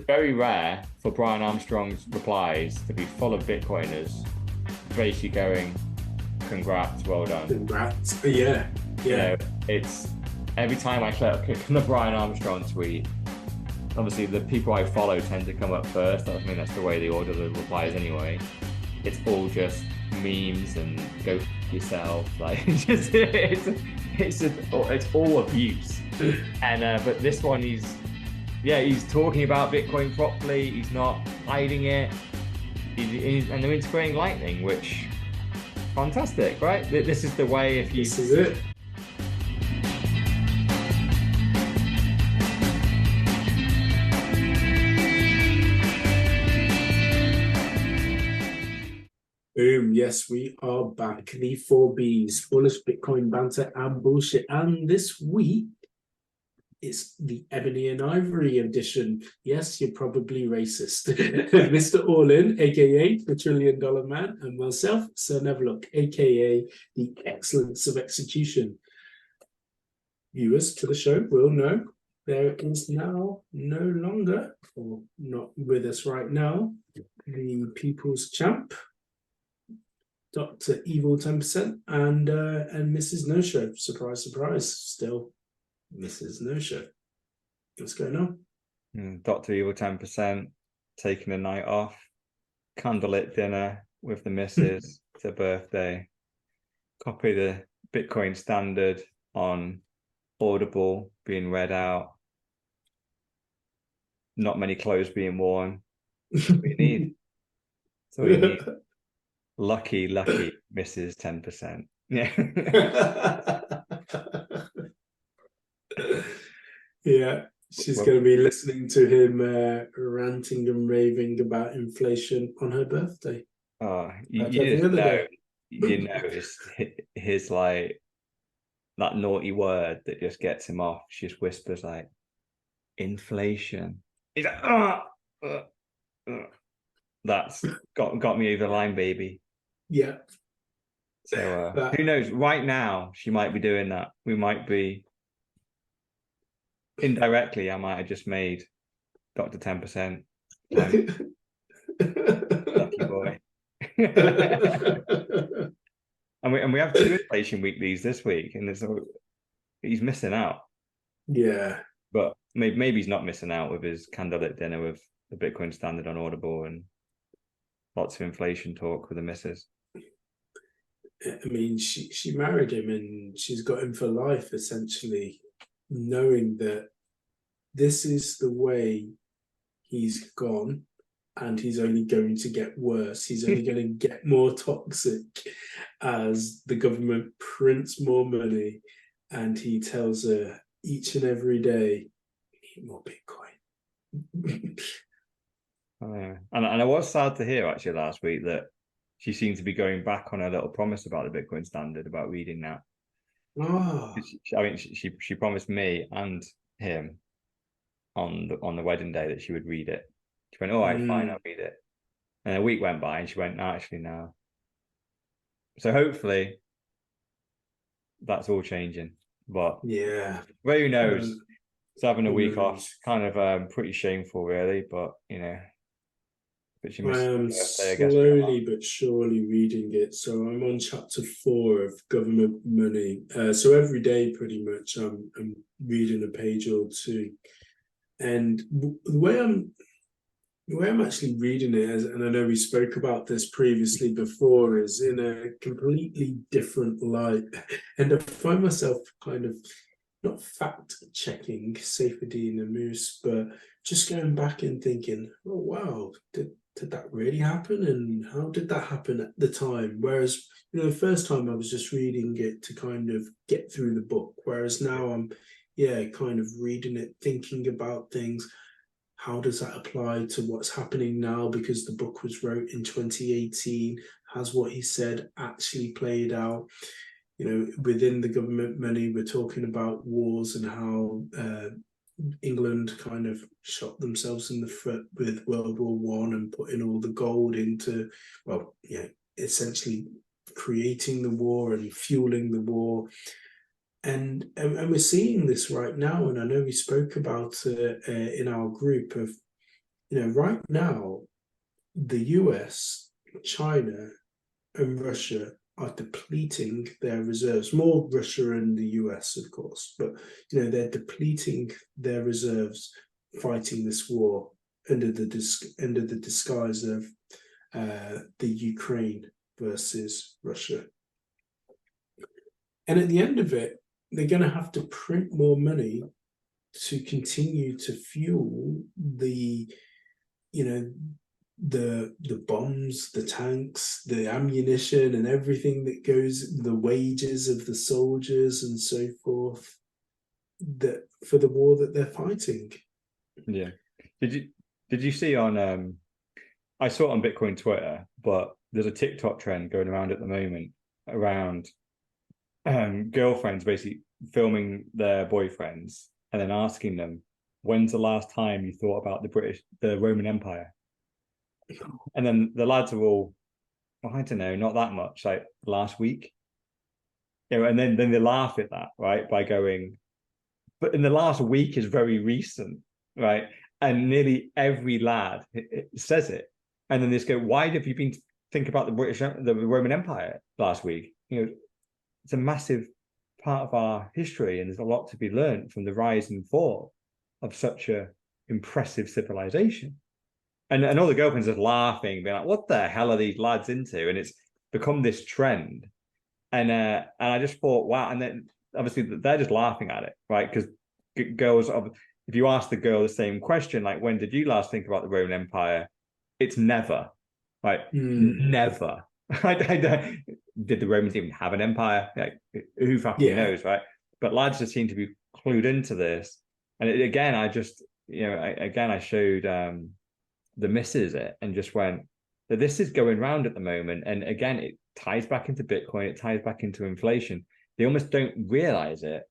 Very rare for Brian Armstrong's replies to be full of Bitcoiners, basically going, "Congrats, well done." Congrats. Yeah, You yeah. know, it's every time I click on the Brian Armstrong tweet, obviously the people I follow tend to come up first. I mean, that's the way they order the replies anyway. It's all just memes and go f yourself. Like it's all abuse. And but this one, he's talking about Bitcoin properly. He's not hiding it. And they're integrating Lightning, which fantastic, right? This is the way. If you This is it. Boom. Yes, we are back. The 4Bs, full of Bitcoin banter and bullshit. And this week, it's the Ebony and Ivory edition. Yes, you're probably racist. Mr. All-In, aka the $1 Trillion Man, and myself, Sir Neverlook, aka the Excellence of Execution. Viewers to the show will know there is now no longer, or not with us right now, the People's Champ, Dr. Evil 10%, and Mrs. No Show. Surprise, surprise, still Mrs. No Show. What's going on? Dr. Evil 10% taking a night off, candlelit dinner with the missus. It's her birthday. Copy the Bitcoin Standard on Audible being read out. Not many clothes being worn. That's what you need. That's all you need. Lucky Mrs. 10%. Yeah. Yeah. She's going to be listening to him ranting and raving about inflation on her birthday. Oh, you just know, it's his like that naughty word that just gets him off. She just whispers like inflation. He's like, that's got me over the line, baby. Yeah. So who knows? Right now, she might be doing that. We might be indirectly. I might have just made Dr. 10%. Lucky boy. and we have 2 inflation weeklies this week, and he's missing out. Yeah, but maybe he's not missing out with his candlelit dinner with the Bitcoin Standard on Audible and lots of inflation talk with the missus. I mean, she married him and she's got him for life, essentially, knowing that this is the way he's gone and he's only going to get worse. He's only going to get more toxic as the government prints more money, and he tells her each and every day, we need more Bitcoin. And I was sad to hear actually last week that she seemed to be going back on her little promise about the Bitcoin Standard, about reading that. Oh. I mean, she promised me and him on the wedding day that she would read it. She went, "All right, fine, I'll read it." And a week went by, and she went, "No, actually, no." So hopefully, that's all changing. But yeah, well, who knows? It's having a week off, kind of pretty shameful, really. But you know. I am slowly but surely reading it. So I'm on chapter 4 of government money. So every day, pretty much, I'm reading a page or two. And the way I'm actually reading it, and I know we spoke about this previously before, is in a completely different light. And I find myself kind of not fact-checking Saifedean and Moose, but just going back and thinking, oh, wow, did that really happen? And how did that happen at the time? Whereas, the first time I was just reading it to kind of get through the book. Whereas now I'm, kind of reading it, thinking about things. How does that apply to what's happening now? Because the book was wrote in 2018. Has what he said actually played out? Within the government money, we're talking about wars and how England kind of shot themselves in the foot with World War I and putting all the gold into, essentially creating the war and fueling the war. And we're seeing this right now, and I know we spoke about it in our group of, right now, the US, China, and Russia are depleting their reserves. More Russia and the US, of course, but they're depleting their reserves, fighting this war under the disguise of the Ukraine versus Russia. And at the end of it, they're going to have to print more money to continue to fuel the bombs, the tanks, the ammunition, and everything that goes, the wages of the soldiers and so forth, that for the war that they're fighting. Yeah. Did you see on I saw it on Bitcoin Twitter, but there's a TikTok trend going around at the moment around girlfriends basically filming their boyfriends and then asking them, when's the last time you thought about the Roman Empire? And then the lads are all, I don't know, not that much, like last week. And then they laugh at that, right? By going, but in the last week is very recent, right? And nearly every lad says it. And then they just go, why have you been think about the Roman Empire last week? It's a massive part of our history, and there's a lot to be learned from the rise and fall of such a impressive civilization. And all the girlfriends are laughing, being like, what the hell are these lads into? And it's become this trend. And I just thought, wow. And then obviously they're just laughing at it, right? Because girls, if you ask the girl the same question, like, when did you last think about the Roman Empire? It's never, right? Never. Did the Romans even have an empire? Like, who fucking knows, right? But lads just seem to be clued into this. And again, I showed the missus it and just went, that this is going round at the moment. And again, it ties back into Bitcoin, it ties back into inflation. They almost don't realize it.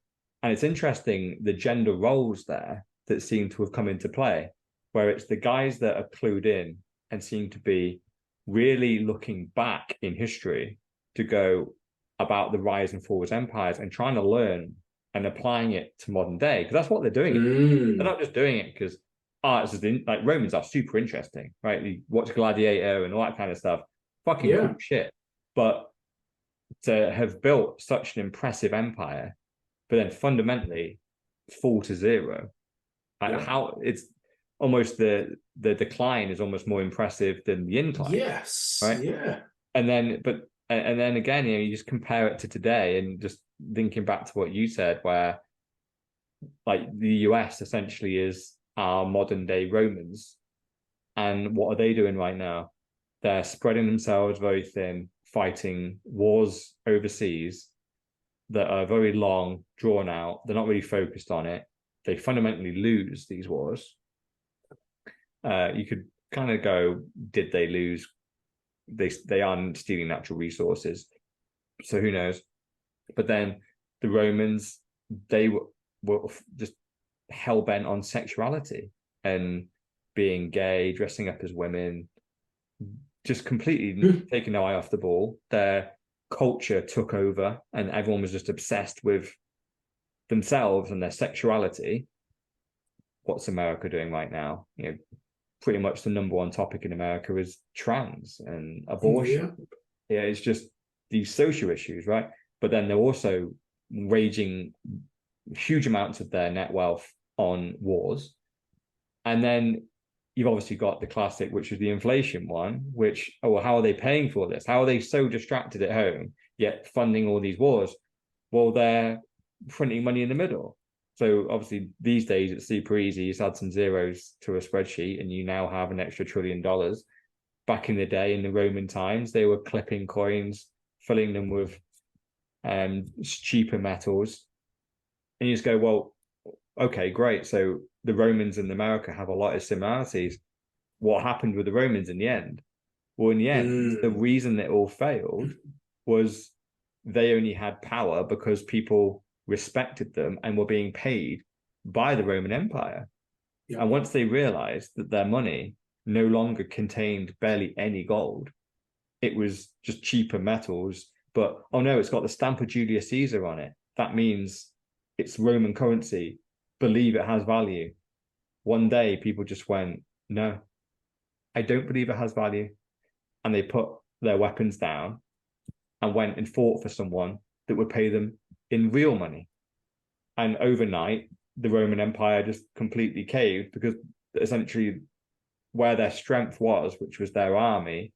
And it's interesting, the gender roles there that seem to have come into play, where it's the guys that are clued in and seem to be really looking back in history to go about the rise and fall of empires and trying to learn and applying it to modern day, because that's what they're doing. They're not just doing it because like Romans are super interesting, right? You watch Gladiator and all that kind of stuff, fucking cool shit. But to have built such an impressive empire, but then fundamentally fall to zero, how it's almost the decline is almost more impressive than the incline. Yes, right? Yeah. And then again, you just compare it to today, and just thinking back to what you said, where like the US essentially is our modern day Romans. And what are they doing right now? They're spreading themselves very thin, fighting wars overseas that are very long, drawn out. They're not really focused on it. They fundamentally lose these wars. You could kind of go, did they lose? They aren't stealing natural resources, so who knows? But then the Romans, they were just hell-bent on sexuality and being gay, dressing up as women, just completely taking their eye off the ball. Their culture took over and everyone was just obsessed with themselves and their sexuality. What's America doing right now? Pretty much the number one topic in America is trans and abortion. Yeah, it's just these social issues, right? But then they're also waging huge amounts of their net wealth on wars. And then you've obviously got the classic, which is the inflation one, which, how are they paying for this? How are they so distracted at home, yet funding all these wars? Well, they're printing money in the middle. So obviously these days it's super easy. You just add some zeros to a spreadsheet and you now have an extra $1 trillion. Back in the day, in the Roman times, they were clipping coins, filling them with cheaper metals. And you just go, well, okay, great. So the Romans and America have a lot of similarities. What happened with the Romans in the end? Well, in the end, the reason it all failed was they only had power because people respected them and were being paid by the Roman Empire. Yeah. And once they realized that their money no longer contained barely any gold, it was just cheaper metals. But, oh no, it's got the stamp of Julius Caesar on it. that means it's Roman currency, believe it has value. One day people just went, no, I don't believe it has value. And they put their weapons down and went and fought for someone that would pay them in real money. And overnight, the Roman Empire just completely caved, because essentially where their strength was, which was their army,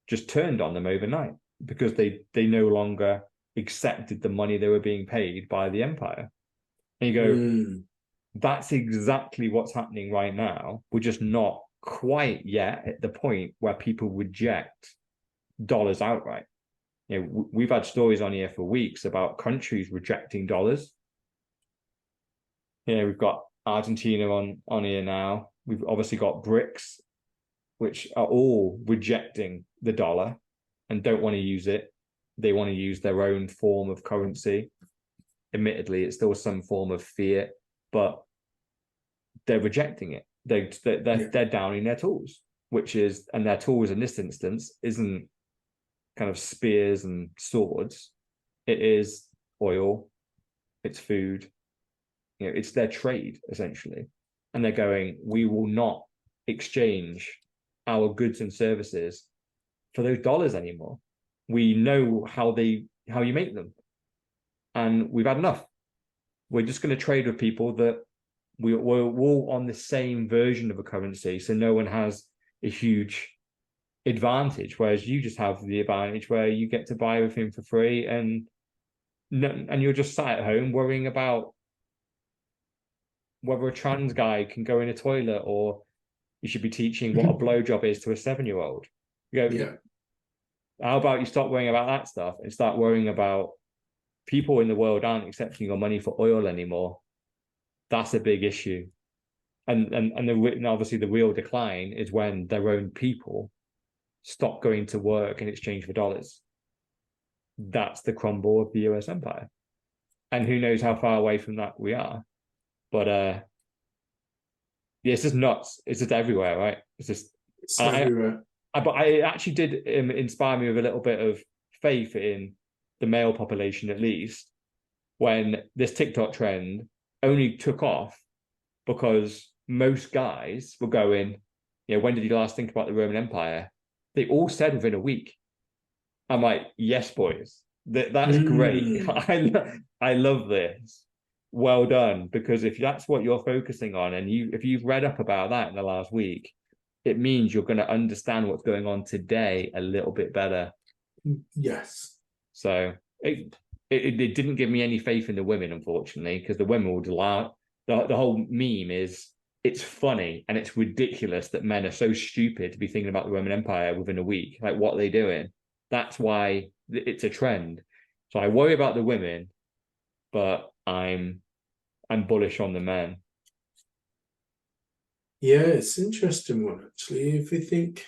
just turned on them overnight, because they no longer accepted the money they were being paid by the empire. And you go, that's exactly what's happening right now. We're just not quite yet at the point where people reject dollars outright. You know, we've had stories on here for weeks about countries rejecting dollars. You know, we've got Argentina on here now. We've obviously got BRICS, which are all rejecting the dollar and don't want to use it. They want to use their own form of currency. Admittedly, it's still some form of fiat, but they're rejecting it. They're downing their tools, and their tools in this instance isn't kind of spears and swords. It is oil, it's food, you know, it's their trade essentially. And they're going, we will not exchange our goods and services for those dollars anymore. We know how you make them, and we've had enough. We're just going to trade with people that we're all on the same version of a currency, so no one has a huge advantage, whereas you just have the advantage where you get to buy everything for free, and you're just sat at home worrying about whether a trans guy can go in a toilet, or you should be teaching what a blowjob is to a 7-year-old. You go, yeah. How about you stop worrying about that stuff and start worrying about people in the world aren't accepting your money for oil anymore? That's a big issue. And obviously the real decline is when their own people stop going to work in exchange for dollars. That's the crumble of the US empire. And who knows how far away from that we are. But yeah, it's just nuts. It's just everywhere, right? It's everywhere. But it actually did inspire me with a little bit of faith in the male population, at least, when this TikTok trend only took off because most guys were going, you know, when did you last think about the Roman Empire? They all said within a week. I'm like, yes, boys, that's great. I love this. Well done. Because if that's what you're focusing on, and if you've read up about that in the last week, it means you're going to understand what's going on today a little bit better. Yes. So it didn't give me any faith in the women, unfortunately, because the women would laugh. The whole meme is, it's funny and it's ridiculous that men are so stupid to be thinking about the Roman Empire within a week. Like, what are they doing? That's why it's a trend. So I worry about the women, but I'm bullish on the men. Yeah, it's an interesting one, actually. If we think,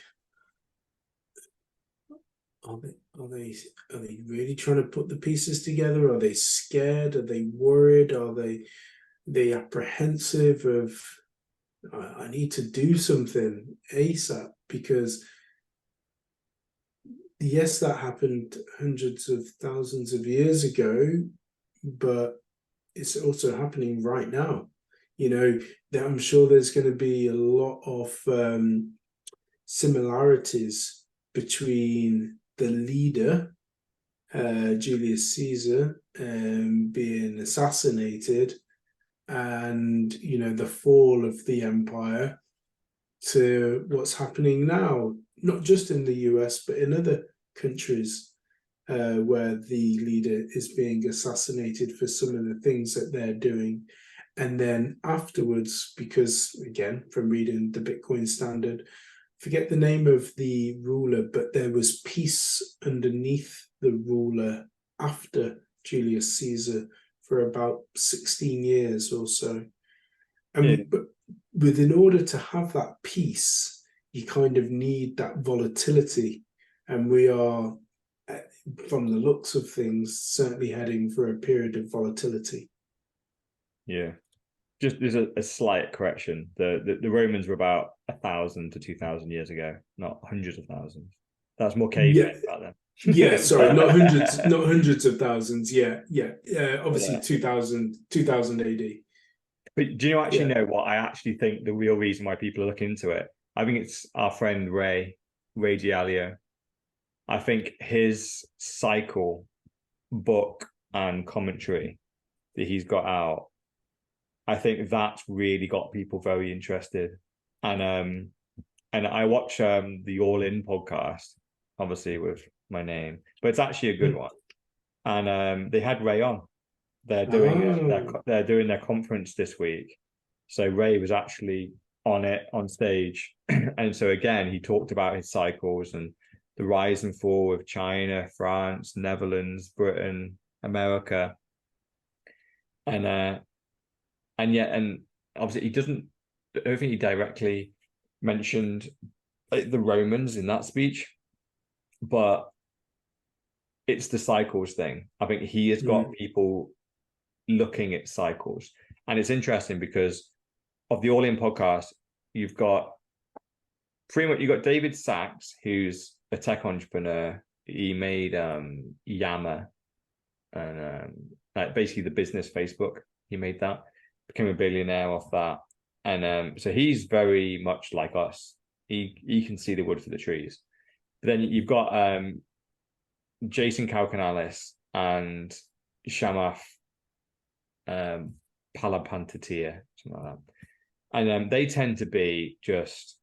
are they really trying to put the pieces together? Are they scared? Are they worried? Are they apprehensive of, I need to do something ASAP? Because yes, that happened hundreds of thousands of years ago, but it's also happening right now. You know, I'm sure there's going to be a lot of similarities between the leader, Julius Caesar, being assassinated, and, you know, the fall of the empire, to what's happening now, not just in the US, but in other countries where the leader is being assassinated for some of the things that they're doing. And then afterwards, because again, from reading the Bitcoin Standard, forget the name of the ruler, but there was peace underneath the ruler after Julius Caesar for about 16 years or so. But in order to have that peace, you kind of need that volatility. And we are, from the looks of things, certainly heading for a period of volatility. Yeah. Just there's a slight correction. The Romans were about 1,000 to 2,000 years ago, not hundreds of thousands. That's more cavemen about them. Yeah, sorry, not hundreds of thousands. Yeah, yeah. Obviously Yeah. 2000 AD. But do you actually Yeah. know what I actually think the real reason why people look into it? I think it's our friend Ray Giallo. I think his cycle book and commentary that he's got out, I think that's really got people very interested. And I watch the All In podcast, obviously with my name, but it's actually a good one. And they had Ray on. They're doing their conference this week. So Ray was actually on it on stage. And so again, he talked about his cycles and the rise and fall of China, France, Netherlands, Britain, America. And and obviously he doesn't, I don't think he directly mentioned like the Romans in that speech, but it's the cycles thing. I think he has got people looking at cycles. And it's interesting because of the All In podcast, you've got David Sachs, who's a tech entrepreneur. He made Yammer and like basically the business Facebook. He made that, became a billionaire off that. And so he's very much like us. He can see the wood for the trees. But then you've got Jason Calacanis and Shamath Palapantatiya, something like that. And they tend to be just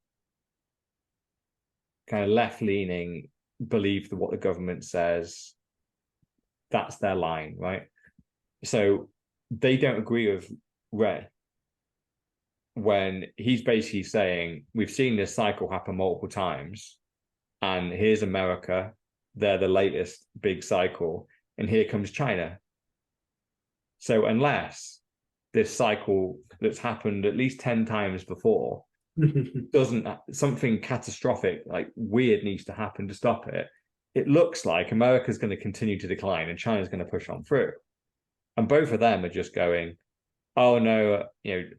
kind of left-leaning, believe that what the government says, that's their line, right? So they don't agree with Ray when he's basically saying, we've seen this cycle happen multiple times, and here's America, they're the latest big cycle, and here comes China. So unless this cycle that's happened at least 10 times before doesn't, something catastrophic, like weird, needs to happen to stop it, it looks like America's going to continue to decline and China's going to push on through. And both of them are just going, oh no,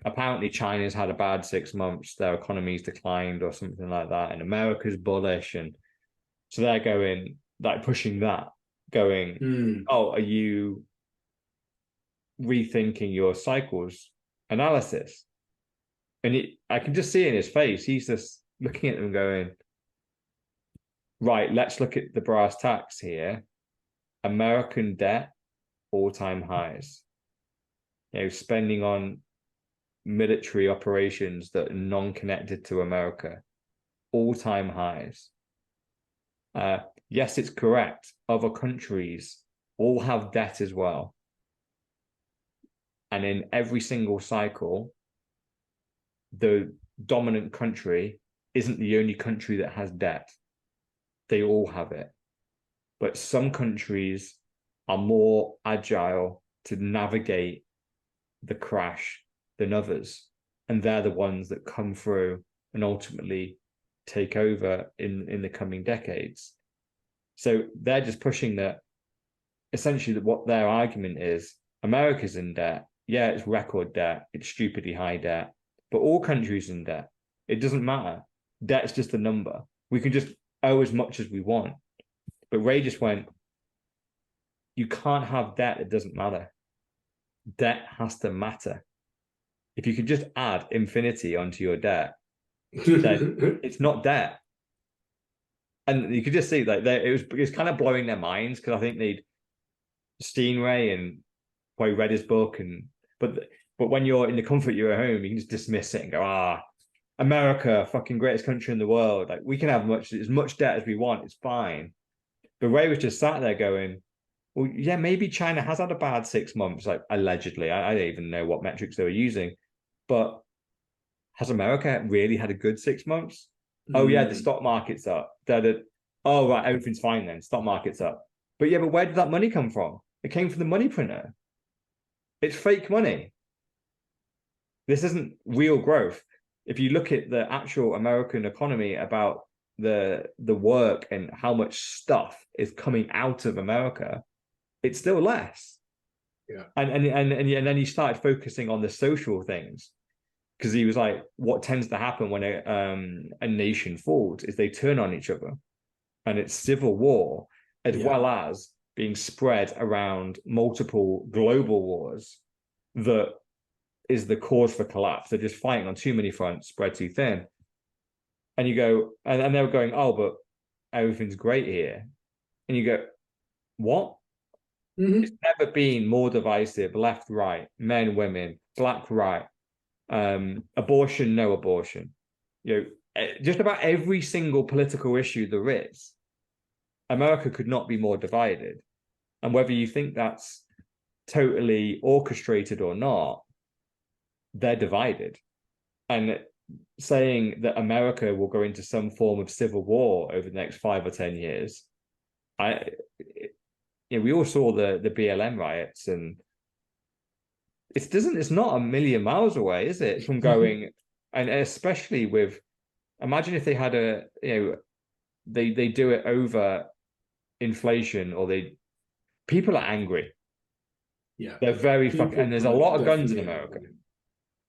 apparently China's had a bad 6 months, their economy's declined or something like that, and America's bullish. And so they're going, like pushing that, going, oh, are you rethinking your cycles analysis? And I can just see in his face, he's just looking at them going, right, let's look at the brass tacks here. American debt, all-time highs. Spending on military operations that are non-connected to America, all-time highs. Yes, it's correct. Other countries all have debt as well. And in every single cycle, the dominant country isn't the only country that has debt. They all have it. But some countries are more agile to navigate the crash than others. And they're the ones that come through and ultimately take over in the coming decades. So they're just pushing that, essentially what their argument is, America's in debt. Yeah, it's record debt. It's stupidly high debt. But all countries in debt. It doesn't matter. Debt's just a number. We can just owe as much as we want. But Ray just went, you can't have debt that doesn't matter. Debt has to matter. If you could just add infinity onto your debt, then it's not debt. And you could just see like it was kind of blowing their minds, because I think they'd seen Ray and probably read his book, but when you're in the comfort of your home, you can just dismiss it and go, America, fucking greatest country in the world. Like, we can have as much debt as we want. It's fine. But Ray was just sat there going, well, yeah, maybe China has had a bad 6 months, like allegedly. I don't even know what metrics they were using. But has America really had a good 6 months? Oh, yeah, the stock market's up. Oh, right, everything's fine then. Stock market's up. But where did that money come from? It came from the money printer. It's fake money. This isn't real growth. If you look at the actual American economy, about the work and how much stuff is coming out of America, it's still less. Yeah. And then he started focusing on the social things, because he was like, what tends to happen when a nation falls is they turn on each other, and it's civil war. as well as being spread around multiple global wars that is the cause for collapse. They're just fighting on too many fronts, spread too thin. And you go, and they're going, oh, but everything's great here. And you go, what? It's never been more divisive, left, right, men, women, black, white, abortion, no abortion. Just about every single political issue there is, America could not be more divided. And whether you think that's totally orchestrated or not, they're divided. And saying that America will go into some form of civil war over the next 5 or 10 years, we all saw the BLM riots, and it's not a million miles away, is it, from going, and especially with, imagine if they had they do it over inflation, or people are angry. Yeah, they're very fucking, and there's a lot of guns in America.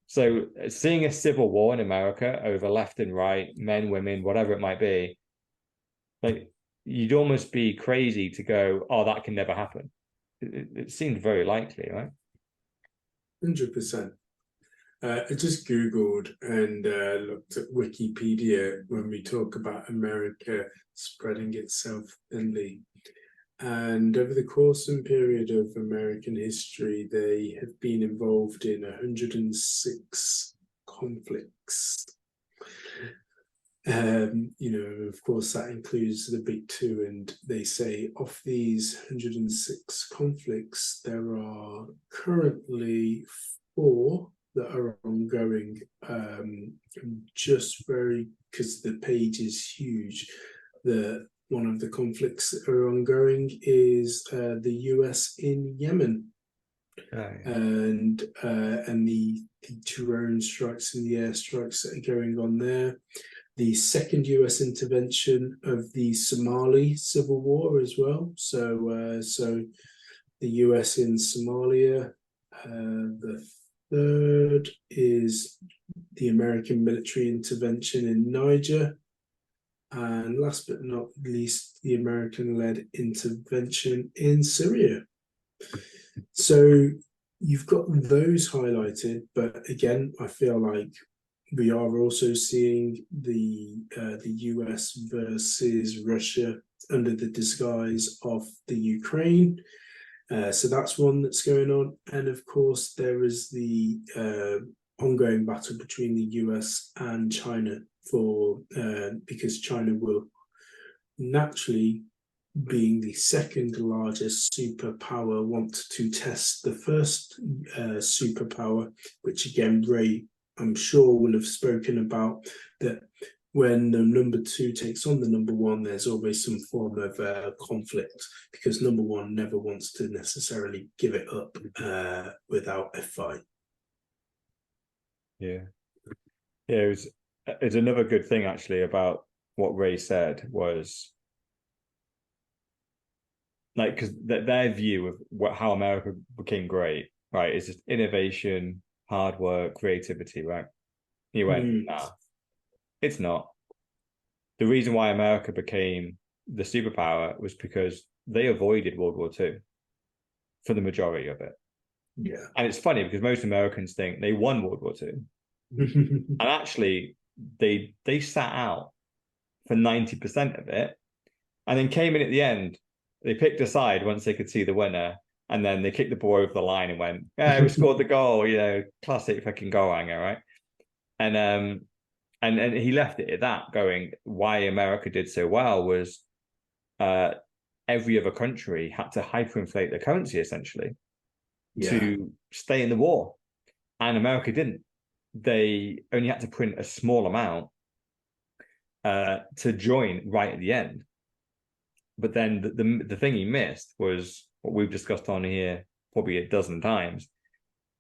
So seeing a civil war in America over left and right, men, women, whatever it might be, like, you'd almost be crazy to go, oh, that can never happen. It seemed very likely, right? 100%. I just Googled and looked at Wikipedia when we talk about America spreading itself thinly. And over the course and period of American history, they have been involved in 106 conflicts. Of course, that includes the big two, and they say of these 106 conflicts, there are currently 4 that are ongoing. Because the page is huge, one of the conflicts that are ongoing is the US in Yemen. And the drone strikes and the airstrikes that are going on there. The second US intervention of the Somali civil war as well. So the US in Somalia. The third is the American military intervention in Niger. And last but not least, the American-led intervention in Syria. So you've got those highlighted, but again, I feel like we are also seeing the US versus Russia under the disguise of the Ukraine. So that's one that's going on. And of course, there is the ongoing battle between the US and China because China will naturally, being the second largest superpower, want to test the first superpower, which again, Ray, I'm sure, will have spoken about, that when the number 2 takes on the number 1, there's always some form of conflict, because number 1 never wants to necessarily give it up without a fight. It's another good thing actually about what Ray said was, like, because their view of how America became great, right, is just innovation, hard work, creativity, right? He went, nah, it's not. The reason why America became the superpower was because they avoided World War II for the majority of it. Yeah. And it's funny because most Americans think they won World War II. And actually, they sat out for 90% of it, and then came in at the end. They picked a side once they could see the winner, and then they kicked the ball over the line and went, "Yeah, we scored the goal." Classic fucking goal hanger, right? And he left it at that, going, why America did so well was every other country had to hyperinflate their currency essentially to stay in the war, and America didn't. They only had to print a small amount to join right at the end. But then the thing he missed was what we've discussed on here probably a dozen times,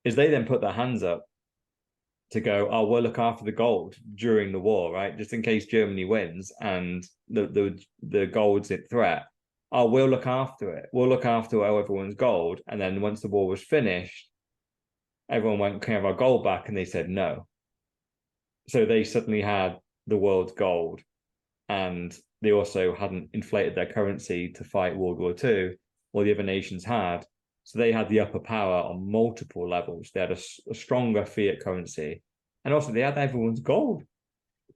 is they then put their hands up to go, oh, we'll look after the gold during the war, right? Just in case Germany wins and the gold's in threat. Oh, we'll look after it. We'll look after everyone's gold. And then once the war was finished, everyone went, can we have our gold back? And they said no. So they suddenly had the world's gold, and they also hadn't inflated their currency to fight World War II, or the other nations had. So they had the upper power on multiple levels. They had a stronger fiat currency, and also they had everyone's gold.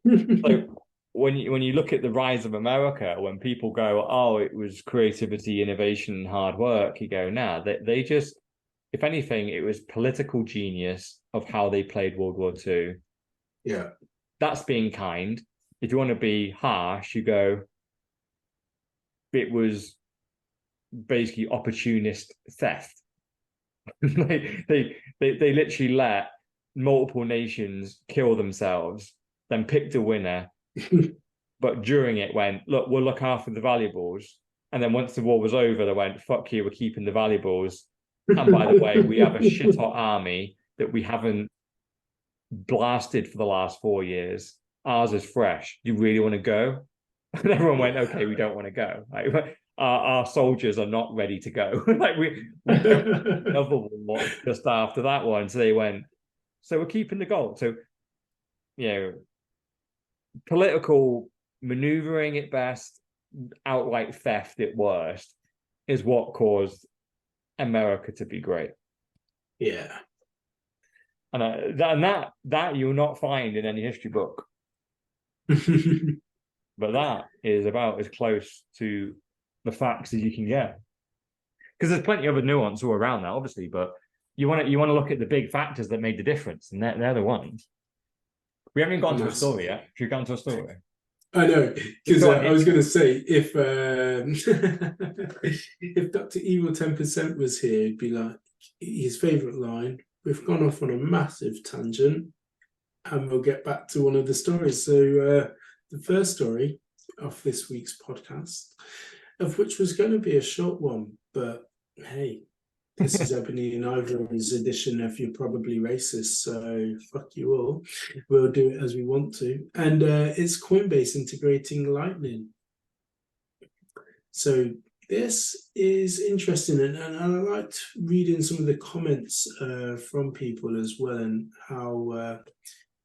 So when you look at the rise of America, when people go, "Oh, it was creativity, innovation, and hard work," you go, "Nah, they just, if anything, it was political genius of how they played World War II." Yeah, that's being kind. If you want to be harsh, you go, it was basically opportunist theft. they literally let multiple nations kill themselves, then picked a winner, but during it went, look, we'll look after the valuables. And then once the war was over, they went, fuck you, we're keeping the valuables. And by the way, we have a shit hot army that we haven't blasted for the last 4 years. Ours is fresh. You really want to go? And everyone went, okay, we don't want to go. Like, our soldiers are not ready to go. Like we don't another war just after that one. So they went, so we're keeping the gold. So, political maneuvering at best, outright theft at worst, is what caused America to be great. Yeah. And that you'll not find in any history book. But that is about as close to the facts as you can get. Because there's plenty of other nuance all around that, obviously, but you want to look at the big factors that made the difference, and they're the ones. We haven't gone to a story yet. Should we go into a story? I know, because I was going to say, if if Dr. Evil 10% was here, it'd be like his favourite line, we've gone off on a massive tangent, and we'll get back to one of the stories. So the first story of this week's podcast, of which was going to be a short one, but hey, this is Ebony and Ivory's edition of You're Probably Racist, so fuck you all. We'll do it as we want to. And it's Coinbase integrating Lightning. So this is interesting, and I liked reading some of the comments from people as well, and how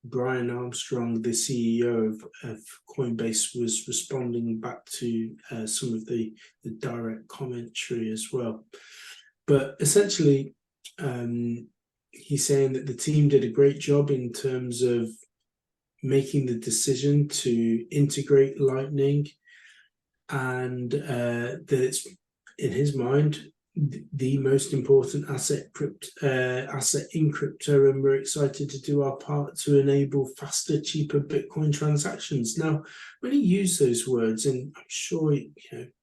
Brian Armstrong, the CEO of Coinbase, was responding back to some of the direct commentary as well. But essentially, he's saying that the team did a great job in terms of making the decision to integrate Lightning, and that it's, in his mind, the most important asset in crypto, and we're excited to do our part to enable faster, cheaper Bitcoin transactions. Now, when he used those words, and I'm sure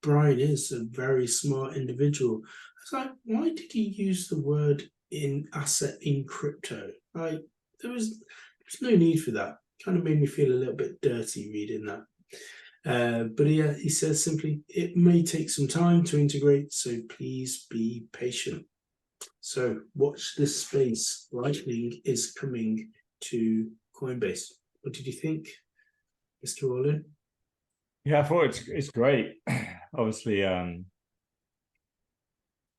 Brian is a very smart individual, I was like, why did he use the word in asset in crypto? Like, there's no need for that. Kind of made me feel a little bit dirty reading that. But he says simply, it may take some time to integrate, so please be patient. So watch this space. Lightning is coming to Coinbase. What did you think, Mr. Orlin? Yeah, I thought it's great. Obviously,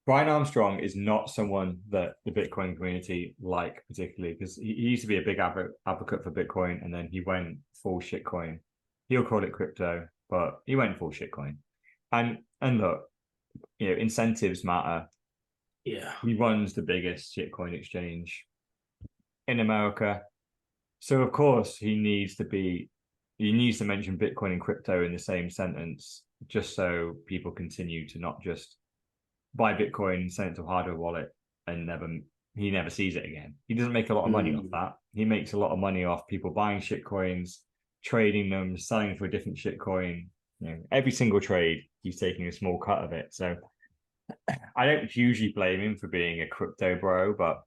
Brian Armstrong is not someone that the Bitcoin community like particularly, because he used to be a big advocate for Bitcoin, and then he went full shitcoin. He'll call it crypto, but he went full shitcoin. And look, incentives matter. Yeah. He runs the biggest shitcoin exchange in America. So of course he needs to mention Bitcoin and crypto in the same sentence, just so people continue to not just buy Bitcoin, send it to a hardware wallet, and he never sees it again. He doesn't make a lot of money off that. He makes a lot of money off people buying shitcoins, trading them, selling for a different shitcoin. Every single trade, he's taking a small cut of it. So I don't usually blame him for being a crypto bro, but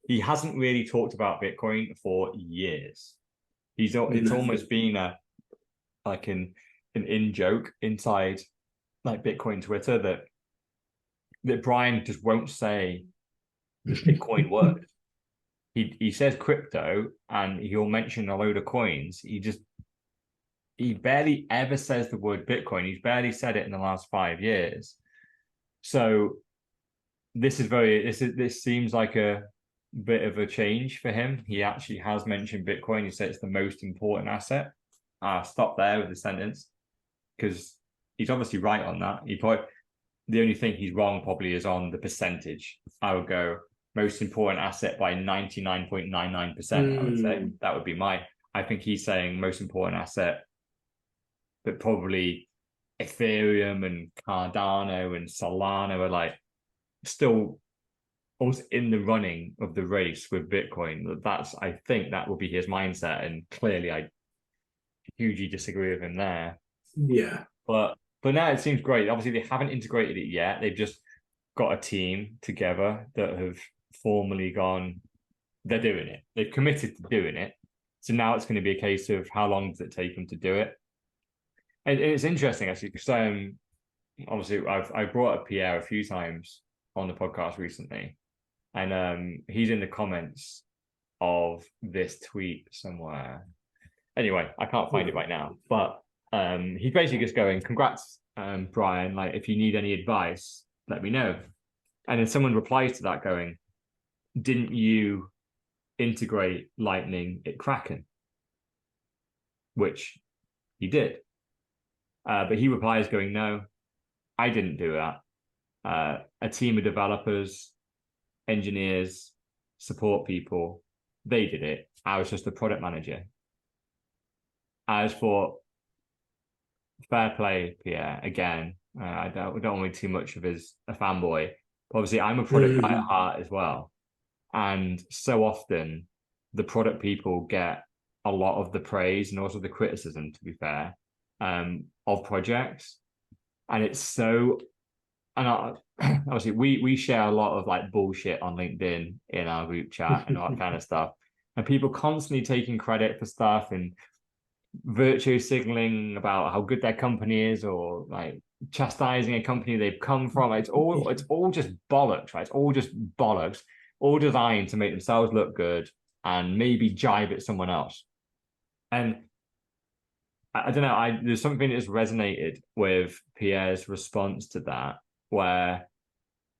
he hasn't really talked about Bitcoin for years. It's almost been an in joke inside like Bitcoin Twitter that Brian just won't say the Bitcoin word. He says crypto and he'll mention a load of coins. He barely ever says the word Bitcoin. He's barely said it in the last 5 years. So this seems like a bit of a change for him. He actually has mentioned Bitcoin. He said it's the most important asset. Stop there with the sentence. because he's obviously right on that. The only thing he's wrong probably is on the percentage. I would go most important asset by 99.99%. I would say that would be I think he's saying most important asset, but probably Ethereum and Cardano and Solana are like still also in the running of the race with Bitcoin. I think that will be his mindset, and clearly I hugely disagree with him there. Yeah. But now it seems great. Obviously, they haven't integrated it yet. They've just got a team together that have formally gone, they're doing it. They've committed to doing it. So now it's going to be a case of how long does it take them to do it? And it's interesting, actually, because obviously I brought up Pierre a few times on the podcast recently. And he's in the comments of this tweet somewhere. Anyway, I can't find it right now. But he's basically just going, congrats, Brian. Like, if you need any advice, let me know. And then someone replies to that going, didn't you integrate Lightning at Kraken? Which he did. But he replies going, no, I didn't do that. A team of developers, engineers, support people, they did it. I was just a product manager. As for fair play, Pierre, again, I don't want to be too much of a fanboy. But obviously, I'm a product guy at heart as well. And so often, the product people get a lot of the praise and also the criticism, to be fair, of projects. And it's so... And obviously, we share a lot of like bullshit on LinkedIn in our group chat and all that kind of stuff. And people constantly taking credit for stuff and virtue signaling about how good their company is, or like chastising a company they've come from. It's all just bollocks, right? It's all just bollocks, all designed to make themselves look good and maybe jibe at someone else. And I don't know, there's something that's resonated with Pierre's response to that, where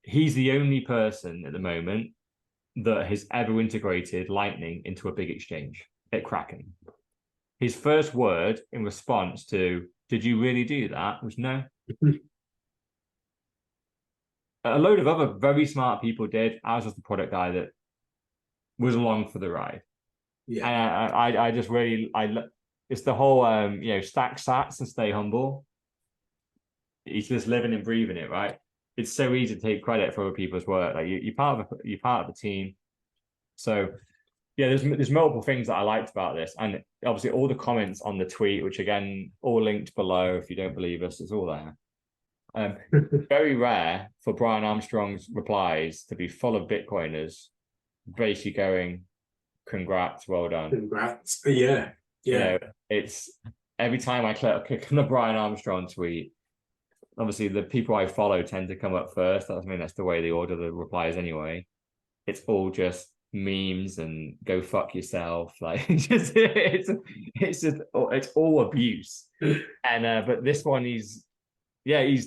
he's the only person at the moment that has ever integrated Lightning into a big exchange at Kraken. His first word in response to, did you really do that? Was no. A load of other very smart people did. I was just the product guy that was along for the ride. Yeah. And I just really, it's the whole, stack sats and stay humble. He's just living and breathing it, right? It's so easy to take credit for other people's work. Like you're part of the team. So yeah, there's multiple things that I liked about this, and obviously all the comments on the tweet, which again all linked below. If you don't believe us, it's all there. Very rare for Brian Armstrong's replies to be full of Bitcoiners, basically going, "Congrats, well done." Congrats, yeah. It's every time I click on a Brian Armstrong tweet. Obviously, the people I follow tend to come up first. That's the way they order the replies anyway. It's all just memes and go fuck yourself. Like it's all abuse. And but this one, he's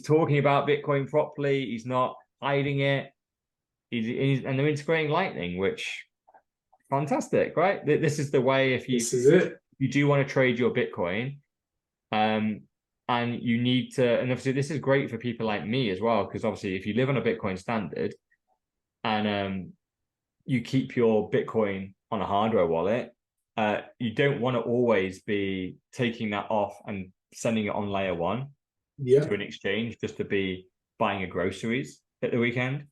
talking about Bitcoin properly. He's not hiding it. And they're integrating Lightning, which fantastic, right? This is the way. This is it. You do want to trade your Bitcoin, and you need to, and obviously this is great for people like me as well, because obviously if you live on a Bitcoin standard and you keep your Bitcoin on a hardware wallet, you don't want to always be taking that off and sending it on layer one to an exchange just to be buying your groceries at the weekend.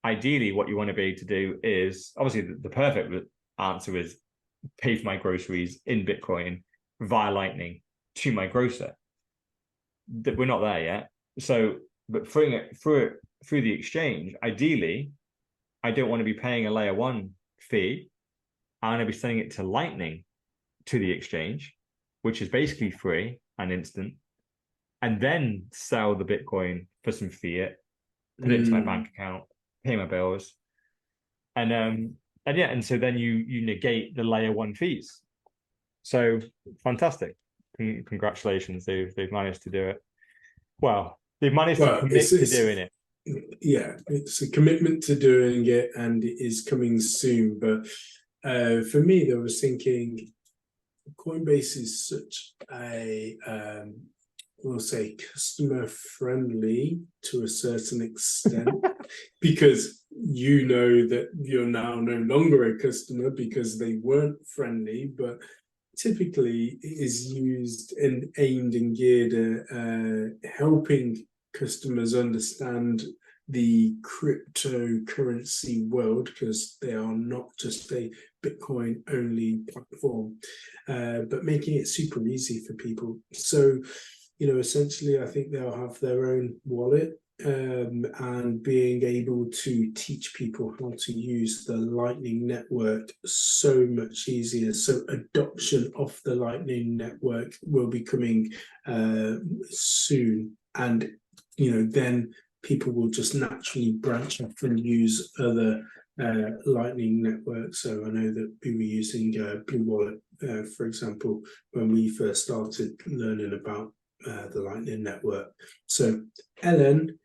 Ideally, what you want to be able to do is, obviously the perfect answer is pay for my groceries in Bitcoin via Lightning to my grocer. We're not there yet. So, but through the exchange, ideally, I don't want to be paying a layer one fee. I want to be sending it to Lightning to the exchange, which is basically free and instant, and then sell the Bitcoin for some fiat, put it into my bank account, pay my bills, and so then you negate the layer one fees. So fantastic. Congratulations, they've managed to do it. Well, they've managed to commit to doing it. Yeah, it's a commitment to doing it, and it is coming soon. But for me, I was thinking Coinbase is such a we'll say customer friendly to a certain extent, because you know that you're now no longer a customer because they weren't friendly, but typically is used and aimed and geared at helping customers understand the cryptocurrency world, because they are not just a Bitcoin only platform, but making it super easy for people. So, essentially, I think they'll have their own wallet, and being able to teach people how to use the Lightning Network so much easier. So adoption of the Lightning Network will be coming soon, and then people will just naturally branch off and use other Lightning networks. So I know that we were using Blue Wallet, for example, when we first started learning about the Lightning Network. So LN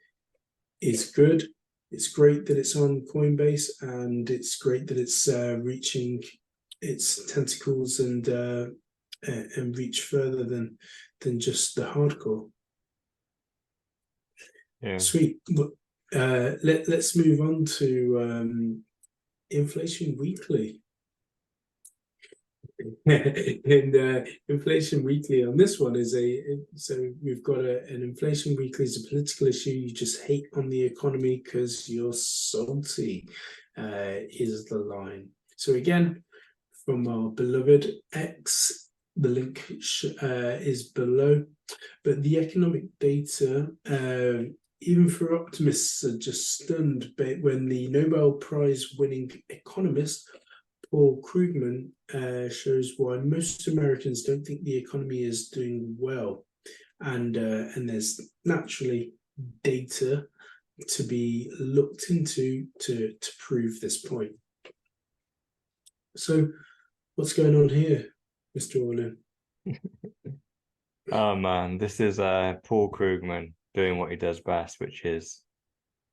is good. It's great that it's on Coinbase, and it's great that it's reaching its tentacles and reach further than just the hardcore. Yeah. Sweet. Let's move on to Inflation Weekly. And Inflation Weekly on this one is so we've got an Inflation Weekly is a political issue you just hate on the economy because you're salty, is the line. So again, from our beloved X, the link is below. But the economic data, even for optimists, are just stunned when the Nobel Prize winning economist Paul Krugman shows why most Americans don't think the economy is doing well, and there's naturally data to be looked into to prove this point. So, what's going on here, Mr. Orlin? Oh man, this is Paul Krugman doing what he does best, which is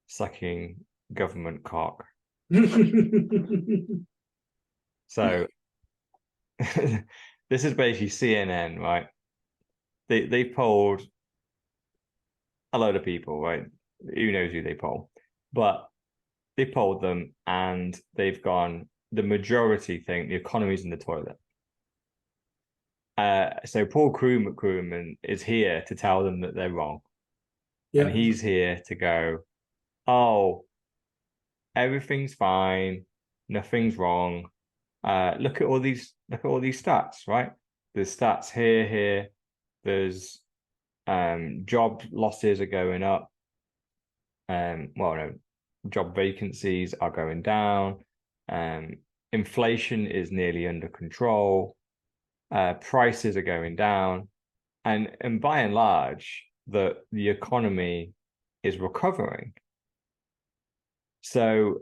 sucking government cock. So this is basically CNN, right? They polled a load of people, right? Who knows who they poll? But they polled them, and they've gone, the majority think the economy's in the toilet. So Paul Krugman is here to tell them that they're wrong. Yeah. And he's here to go, oh, everything's fine, nothing's wrong. Look at all these stats, right? There's stats here. There's job losses are going up. Job vacancies are going down. Inflation is nearly under control. Prices are going down, and by and large, the economy is recovering. So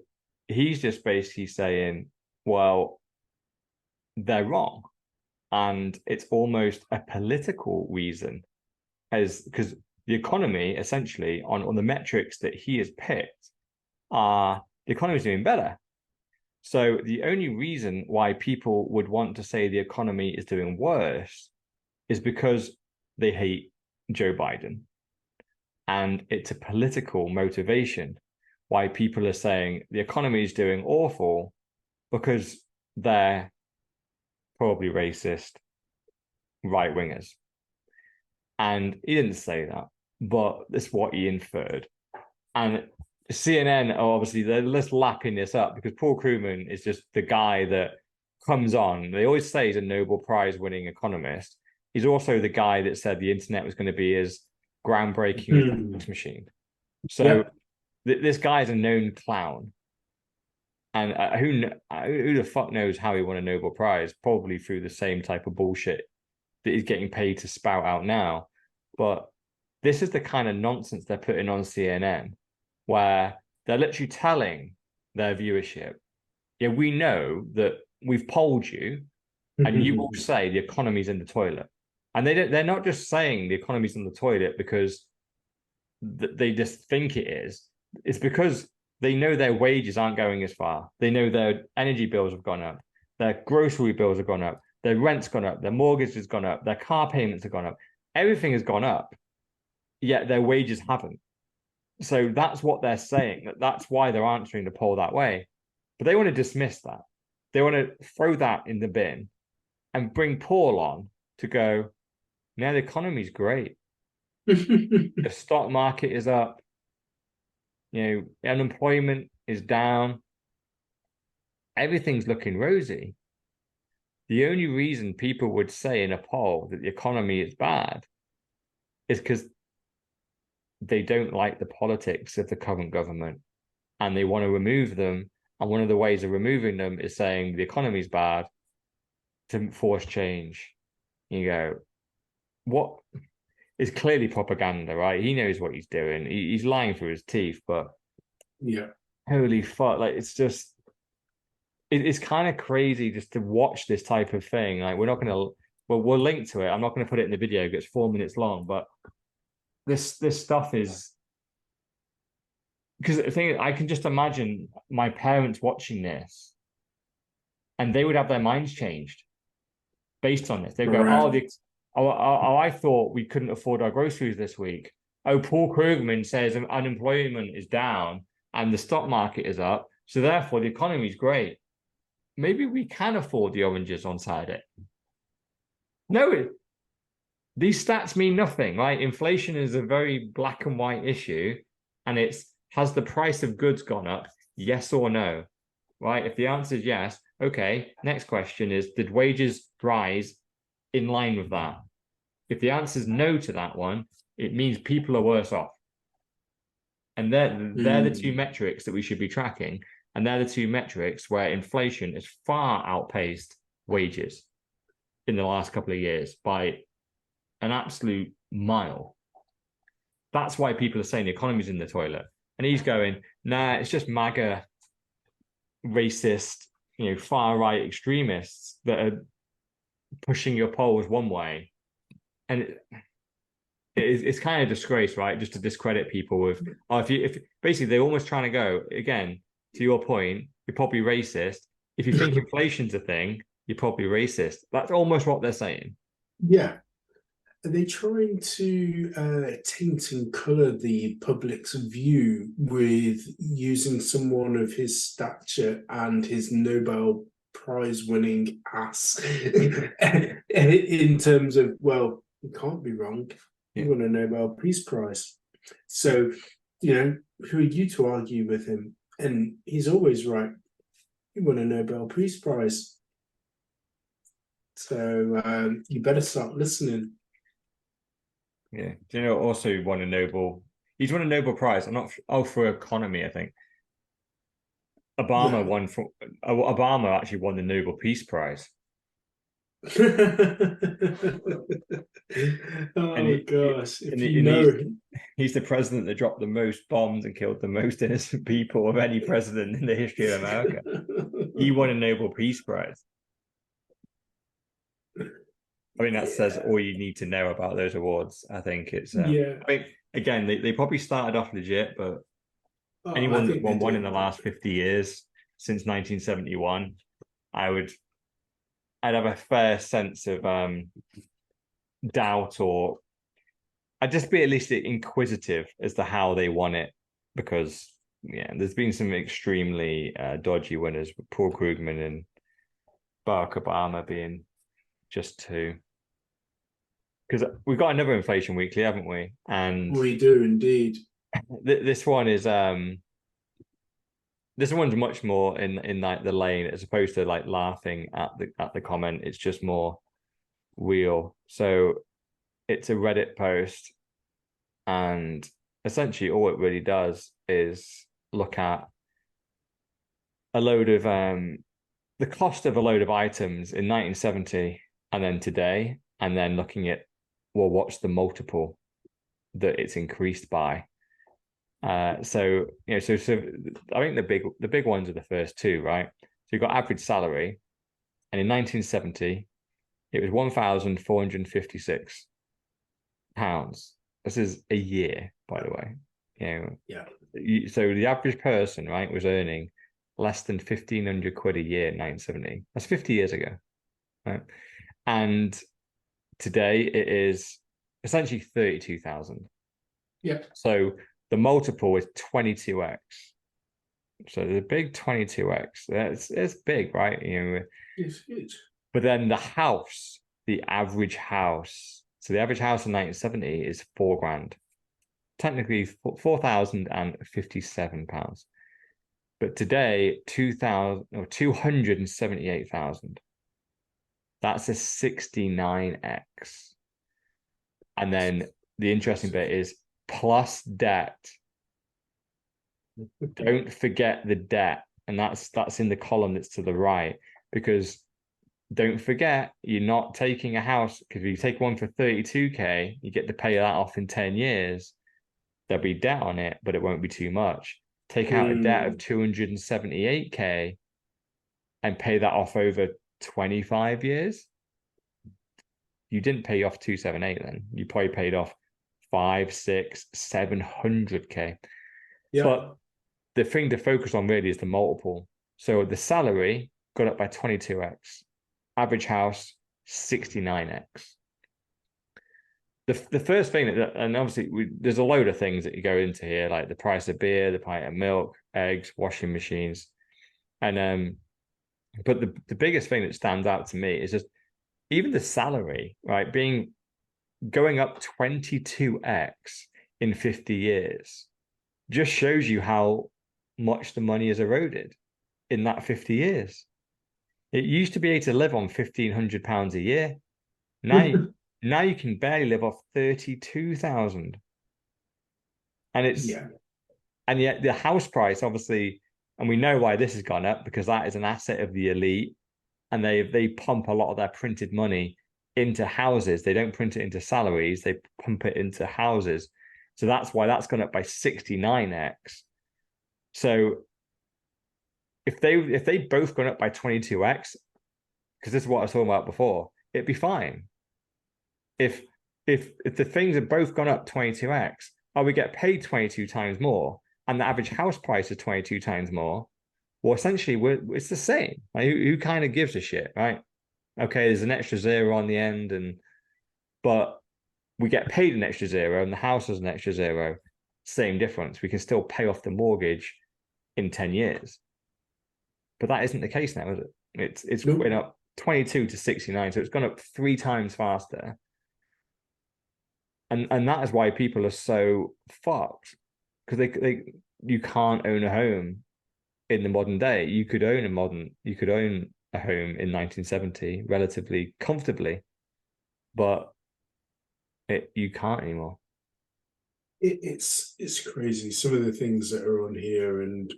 he's just basically saying, well, they're wrong, and it's almost a political reason, because the economy essentially on the metrics that he has picked are the economy is doing better. So the only reason why people would want to say the economy is doing worse is because they hate Joe Biden. And it's a political motivation why people are saying the economy is doing awful, because they're probably racist right-wingers. And he didn't say that, but that's what he inferred. And CNN are obviously, they're just lapping this up because Paul Krugman is just the guy that comes on. They always say he's a Nobel Prize winning economist. He's also the guy that said the internet was going to be as groundbreaking as a fax machine. So this guy is a known clown. And who the fuck knows how he won a Nobel Prize? Probably through the same type of bullshit that he's getting paid to spout out now. But this is the kind of nonsense they're putting on CNN, where they're literally telling their viewership, yeah, we know that we've polled you, and you will say the economy's in the toilet. And they're not just saying the economy's in the toilet because they just think it is. It's because they know their wages aren't going as far. They know their energy bills have gone up. Their grocery bills have gone up. Their rent's gone up. Their mortgage has gone up. Their car payments have gone up. Everything has gone up. yet their wages haven't. So that's what they're saying. That's why they're answering the poll that way. But they want to dismiss that. They want to throw that in the bin and bring Paul on to go, now the economy's great. The stock market is up. Unemployment is down. Everything's looking rosy. The only reason people would say in a poll that the economy is bad is because they don't like the politics of the current government and they want to remove them. And one of the ways of removing them is saying the economy's bad to force change. You go, what is clearly propaganda, right? He knows what he's doing. He's lying through his teeth, but yeah, holy fuck, like it's just it's kind of crazy just to watch this type of thing. Like we're not gonna we'll link to it. I'm not gonna put it in the video, it's 4 minutes long, but this stuff is because the thing is, I can just imagine my parents watching this and they would have their minds changed based on this. They'd go, I thought we couldn't afford our groceries this week. Oh, Paul Krugman says unemployment is down and the stock market is up. So therefore the economy is great. Maybe we can afford the oranges on Saturday. No, these stats mean nothing, right? Inflation is a very black and white issue, and has the price of goods gone up? Yes or no, right? If the answer is yes, okay. Next question is, did wages rise in line with that? If the answer is no to that one, it means people are worse off. And they're the two metrics that we should be tracking. And they're the two metrics where inflation has far outpaced wages in the last couple of years by an absolute mile. That's why people are saying the economy's in the toilet. And he's going, nah, it's just MAGA racist, far right extremists that are pushing your polls one way. And it's kind of a disgrace, right? Just to discredit people with, if basically they're almost trying to go, again, to your point, you're probably racist. If you think inflation's a thing, you're probably racist. That's almost what they're saying. Yeah. Are they trying to taint and colour the public's view with using someone of his stature and his Nobel Prize winning ass in terms of, well, you can't be wrong. He won a Nobel Peace Prize. So, who are you to argue with him? And he's always right. He won a Nobel Peace Prize. So you better start listening. Yeah. Do you know also won a Nobel? He's won a Nobel Prize. I'm not. For economy, I think. Obama actually won the Nobel Peace Prize. Gosh! He's the president that dropped the most bombs and killed the most innocent people of any president in the history of America. He won a Nobel Peace Prize. I mean, that says all you need to know about those awards. I think it's. I think again, they probably started off legit, but anyone that won one in the last 50 years since 1971, I'd have a fair sense of doubt, or I'd just be at least inquisitive as to how they won it, because there's been some extremely dodgy winners, Paul Krugman and Barack Obama being just two. Because we've got another Inflation Weekly, haven't we? And we do indeed. This one is this one's much more in like the lane, as opposed to like laughing at the comment. It's just more real. So it's a Reddit post, and essentially all it really does is look at a load of the cost of a load of items in 1970 and then today, and then looking at, well, what's the multiple that it's increased by. So I think the big ones are the first two, right? So you've got average salary, and in 1970 it was £1,456. This is a year, by the way. So the average person, right, was earning less than 1,500 quid a year in 1970. That's 50 years ago, right? And today it is essentially 32,000. Yeah. So the multiple is 22x. So the big 22x. It's big, right? It's huge. But then the average house. So the average house in 1970 is £4,000. Technically £4,057. But today, 278,000. That's a 69x. And then the interesting bit is plus debt. Don't forget the debt. And that's in the column that's to the right, because don't forget, you're not taking a house, because if you take one for 32k, you get to pay that off in 10 years. There'll be debt on it, but it won't be too much. Take out a debt of 278k and pay that off over 25 years. You didn't pay off 278 then. You probably paid off 5, 6, 700k. Yeah. But the thing to focus on really is the multiple. So the salary got up by 22x. Average house, 69x. The first thing and obviously there's a load of things that you go into here, like the price of beer, the pint of milk, eggs, washing machines. And but the biggest thing that stands out to me is just even the salary, right? Going up 22x in 50 years just shows you how much the money has eroded in that 50 years. It used to be able to live on £1,500 a year. Now you can barely live off 32,000. And yet the house price, obviously, and we know why this has gone up, because that is an asset of the elite, and they pump a lot of their printed money into houses. They don't print it into salaries, they pump it into houses. So that's why that's gone up by 69x. So if they both gone up by 22x, because this is what I was talking about before, it'd be fine. If the things have both gone up 22x, we get paid 22 times more, and the average house price is 22 times more, well, essentially it's the same. Like, who kind of gives a shit, right? Okay, there's an extra zero on the end, but we get paid an extra zero, and the house has an extra zero. Same difference. We can still pay off the mortgage in 10 years. But that isn't the case now, is it? It's went up 22 to 69, so it's gone up 3 times faster. And that is why people are so fucked, because you can't own a home in the modern day. You could own a home in 1970 relatively comfortably, but you can't anymore. It's crazy, some of the things that are on here, and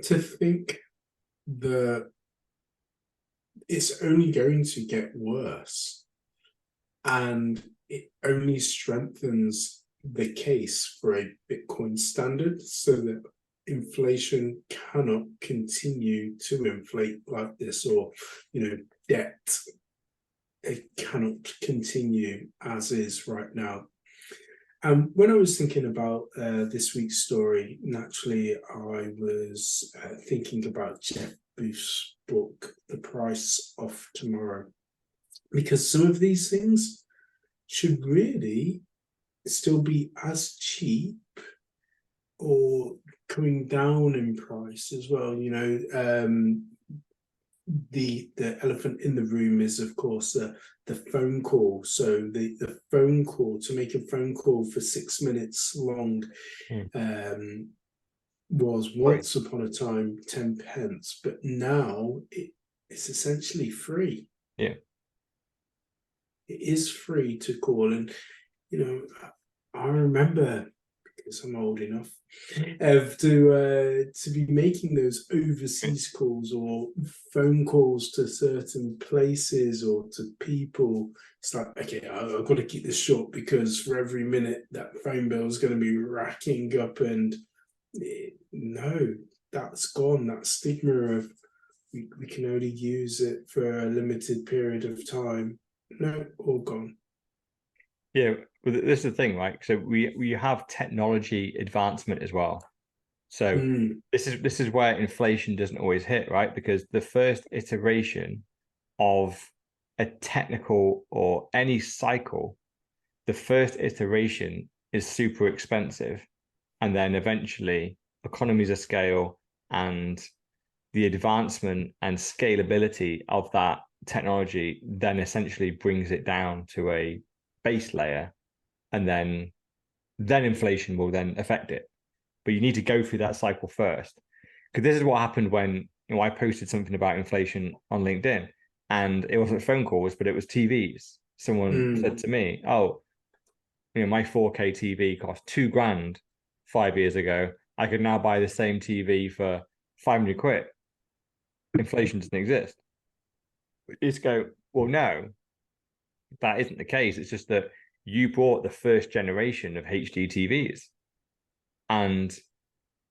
to think that it's only going to get worse, and it only strengthens the case for a Bitcoin standard, so that inflation cannot continue to inflate like this, or debt, it cannot continue as is right now. When I was thinking about this week's story, naturally I was thinking about Jeff Booth's book, The Price of Tomorrow, because some of these things should really still be as cheap or coming down in price as well. The elephant in the room is, of course, the phone call. So the phone call, to make a phone call for 6 minutes long, was once upon a time 10 pence, but now it's essentially free. Yeah, it is free to call. And I remember, because I'm old enough, to be making those overseas calls or phone calls to certain places or to people. It's like, okay, I've got to keep this short, because for every minute that phone bill is going to be racking up. And no, that's gone. That stigma of we can only use it for a limited period of time. No, all gone. Yeah, but this is the thing, right? So we have technology advancement as well. So this is where inflation doesn't always hit, right? Because the first iteration of a technical or any cycle, the first iteration is super expensive, and then eventually economies of scale and the advancement and scalability of that technology then essentially brings it down to a base layer, and then inflation will then affect it. But you need to go through that cycle first, because this is what happened when I posted something about inflation on LinkedIn, and it wasn't phone calls, but it was TVs. Someone said to me, "Oh, my 4K TV cost £2,000 5 years ago. I could now buy the same TV for 500 quid. Inflation doesn't exist." You just go, well, no, that isn't the case. It's just that you bought the first generation of HD TVs. And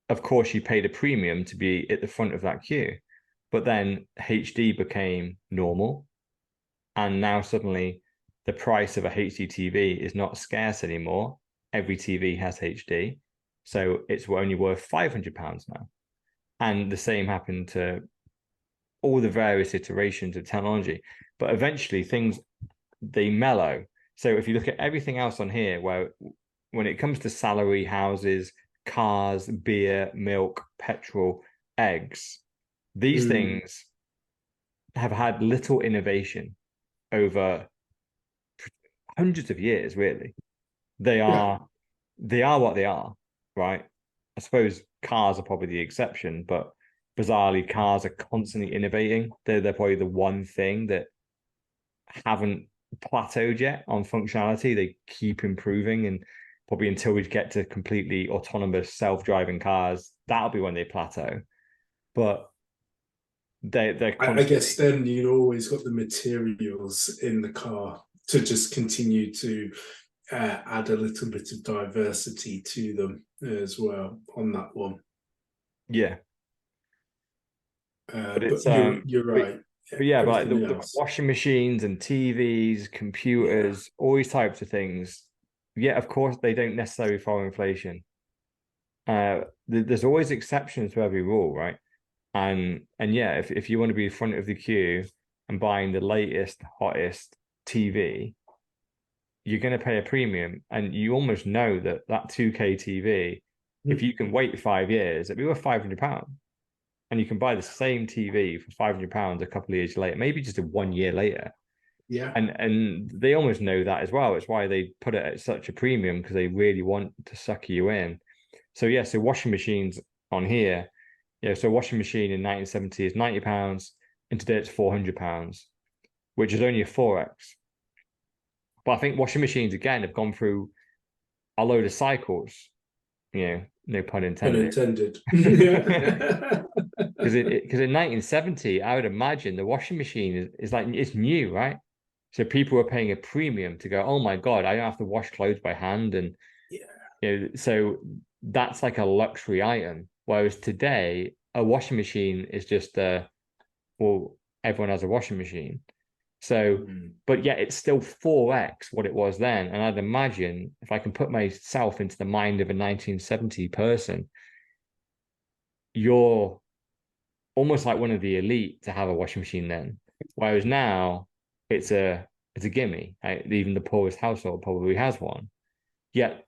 of course, you paid a premium to be at the front of that queue. But then HD became normal. And now suddenly the price of a HD TV is not scarce anymore. Every TV has HD. So it's only worth £500 now. And the same happened to all the various iterations of technology. But eventually things, they mellow. So if you look at everything else on here, where when it comes to salary, houses, cars, beer, milk, petrol, eggs, these things have had little innovation over hundreds of years, really. They are what they are, right? I suppose cars are probably the exception, but bizarrely, cars are constantly innovating. They're probably the one thing that haven't plateaued yet on functionality. They keep improving, and probably until we get to completely autonomous self-driving cars, that'll be when they plateau. But they're I guess then you always got the materials in the car to just continue to add a little bit of diversity to them as well on that one. Yeah. But you're right. But yeah, but like the washing machines and TVs, computers, all these types of things, yeah, of course, they don't necessarily follow inflation. There's always exceptions to every rule, right? And yeah, if you want to be in front of the queue and buying the latest, hottest TV, you're going to pay a premium. And you almost know that 2K TV, if you can wait 5 years, it'll be worth £500. And you can buy the same TV for £500 a couple of years later, maybe just 1 year later. Yeah. And they almost know that as well. It's why they put it at such a premium, because they really want to suck you in. So yeah, so washing machines on here, so a washing machine in 1970 is £90, and today it's £400, which is only a 4x. But I think washing machines again have gone through a load of cycles, no pun intended. Because in 1970, I would imagine the washing machine is like, it's new, right? So people were paying a premium to go, oh my God, I don't have to wash clothes by hand. And so that's like a luxury item. Whereas today, a washing machine is just well, everyone has a washing machine. So, but yet it's still 4x what it was then. And I'd imagine, if I can put myself into the mind of a 1970 person, you're almost like one of the elite to have a washing machine then. Whereas now it's a gimme. Right? Even the poorest household probably has one. Yet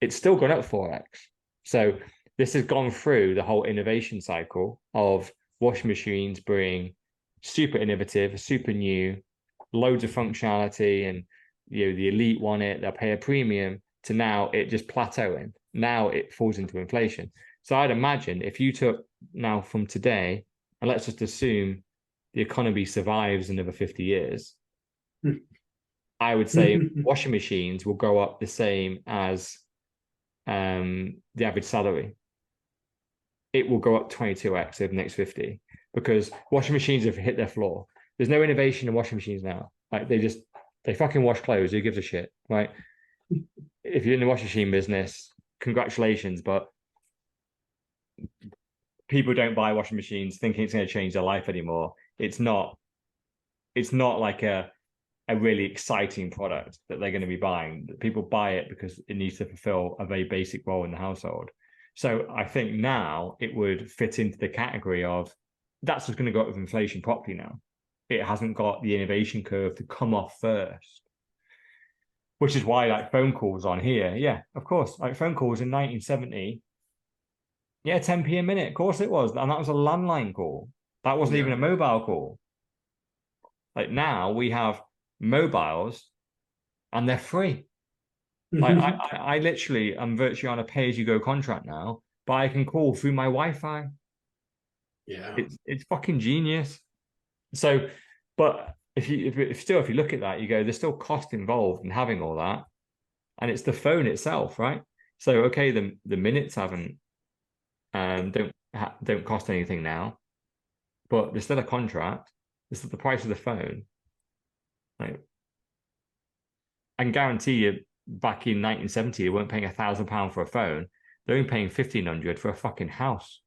it's still gone up 4x. So this has gone through the whole innovation cycle of washing machines being super innovative, super new, loads of functionality, and the elite want it, they'll pay a premium, to now it just plateauing. Now it falls into inflation. So I'd imagine if you took now from today, and let's just assume the economy survives another 50 years, I would say washing machines will go up the same as the average salary. It will go up 22x over the next 50, because washing machines have hit their floor. There's no innovation in washing machines now. Like they fucking wash clothes. Who gives a shit, right? If you're in the washing machine business, congratulations, but people don't buy washing machines thinking it's going to change their life anymore. It's not like a really exciting product that they're going to be buying. People buy it because it needs to fulfill a very basic role in the household. So I think now it would fit into the category of that's just going to go up with inflation properly now. It hasn't got the innovation curve to come off first. which is why like phone calls on here. Yeah, of course. Like phone calls in 1970. Yeah, 10p a minute. Of course it was. And that was a landline call. That wasn't even a mobile call. Like now we have mobiles and they're free. Like I literally am virtually on a pay-as-you-go contract now, but I can call through my Wi-Fi. Yeah. It's fucking genius. So, but if you look at that, you go, there's still cost involved in having all that, and it's the phone itself, right? So okay, the minutes haven't don't cost anything now, but there's still a contract. There's still the price of the phone. Like, I can guarantee you, back in 1970, they weren't paying £1,000 for a phone. They're only paying 1,500 for a fucking house.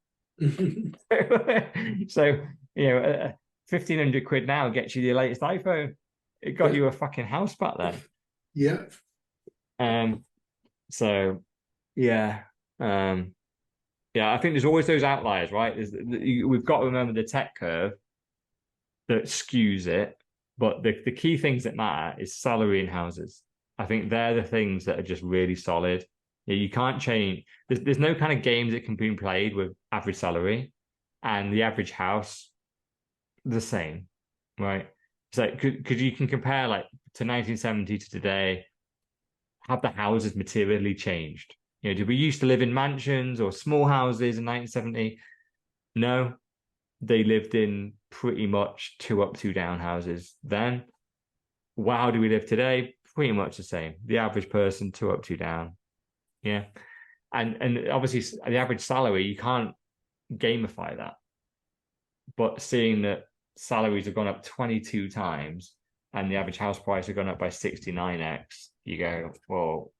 So, 1,500 quid now gets you the latest iPhone. It got you a fucking house back then. Yeah. So yeah. Yeah, I think there's always those outliers, right? We've got to remember the tech curve that skews it, but the key things that matter is salary and houses. I think they're the things that are just really solid. You can't change. There's no kind of games that can be played with average salary and the average house the same, right? So could you can compare like to 1970 to today, have the houses materially changed? Did we used to live in mansions or small houses in 1970? No, they lived in pretty much two up, two down houses then. Well, how do we live today? Pretty much the same. The average person, two up, two down. Yeah. And obviously the average salary, you can't gamify that. But seeing that salaries have gone up 22 times and the average house price have gone up by 69x, you go, well,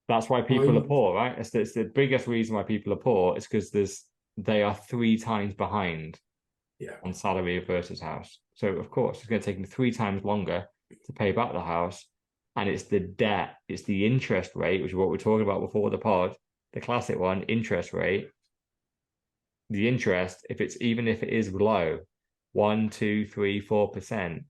that's why people are poor, right? It's the biggest reason why people are poor is because they are 3 times behind on salary versus house. So of course it's going to take them 3 times longer to pay back the house. And it's the debt, it's the interest rate, which is what we're talking about before the pod, the classic one, interest rate. The interest, even if it is low, 1, 2, 3, 4%,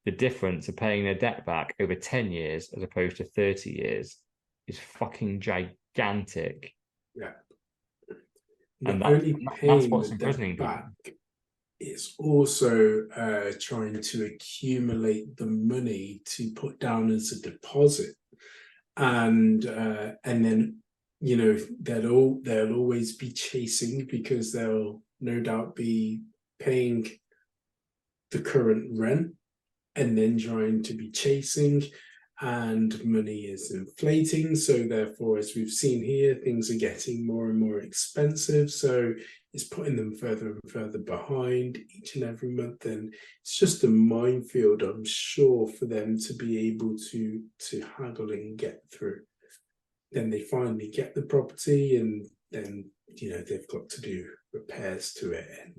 the difference of paying their debt back over 10 years as opposed to 30 years is fucking gigantic. Yeah. And that's what's imprisoning people. It's also trying to accumulate the money to put down as a deposit, and then they'll always be chasing because they'll no doubt be paying the current rent and then trying to be chasing, and money is inflating. So therefore, as we've seen here, things are getting more and more expensive. So it's putting them further and further behind each and every month. And it's just a minefield, I'm sure, for them to be able to haggle and get through. Then they finally get the property, and then they've got to do repairs to it and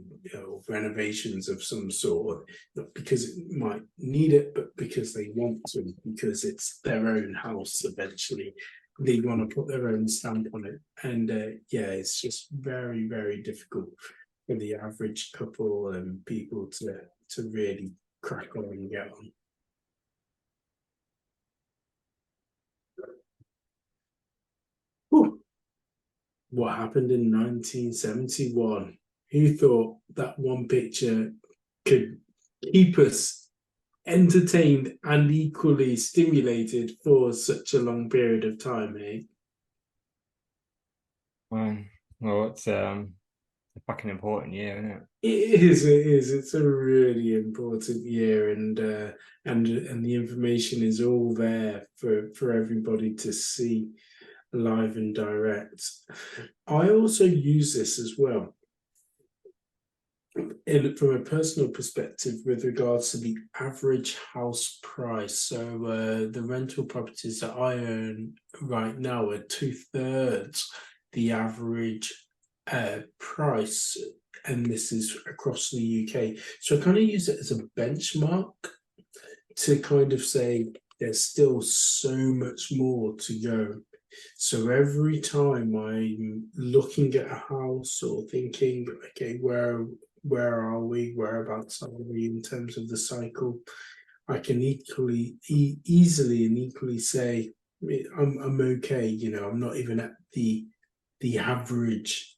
renovations of some sort, not because it might need it, but because they want to, because it's their own house. Eventually they want to put their own stamp on it, and it's just very, very difficult for the average couple and people to really crack on and get on. Whew. What happened in 1971? Who thought that one picture could keep us entertained and equally stimulated for such a long period of time, eh? Well, it's a fucking important year, isn't it? It is. It's a really important year, and the information is all there for everybody to see live and direct. I also use this as well from a personal perspective with regards to the average house price. So the rental properties that I own right now are 2/3 the average price, and this is across the UK. So I kind of use it as a benchmark to kind of say there's still so much more to go. So every time I'm looking at a house or thinking, okay, where are we? Whereabouts are we in terms of the cycle? I can easily and equally say I'm okay. You know, I'm not even at the average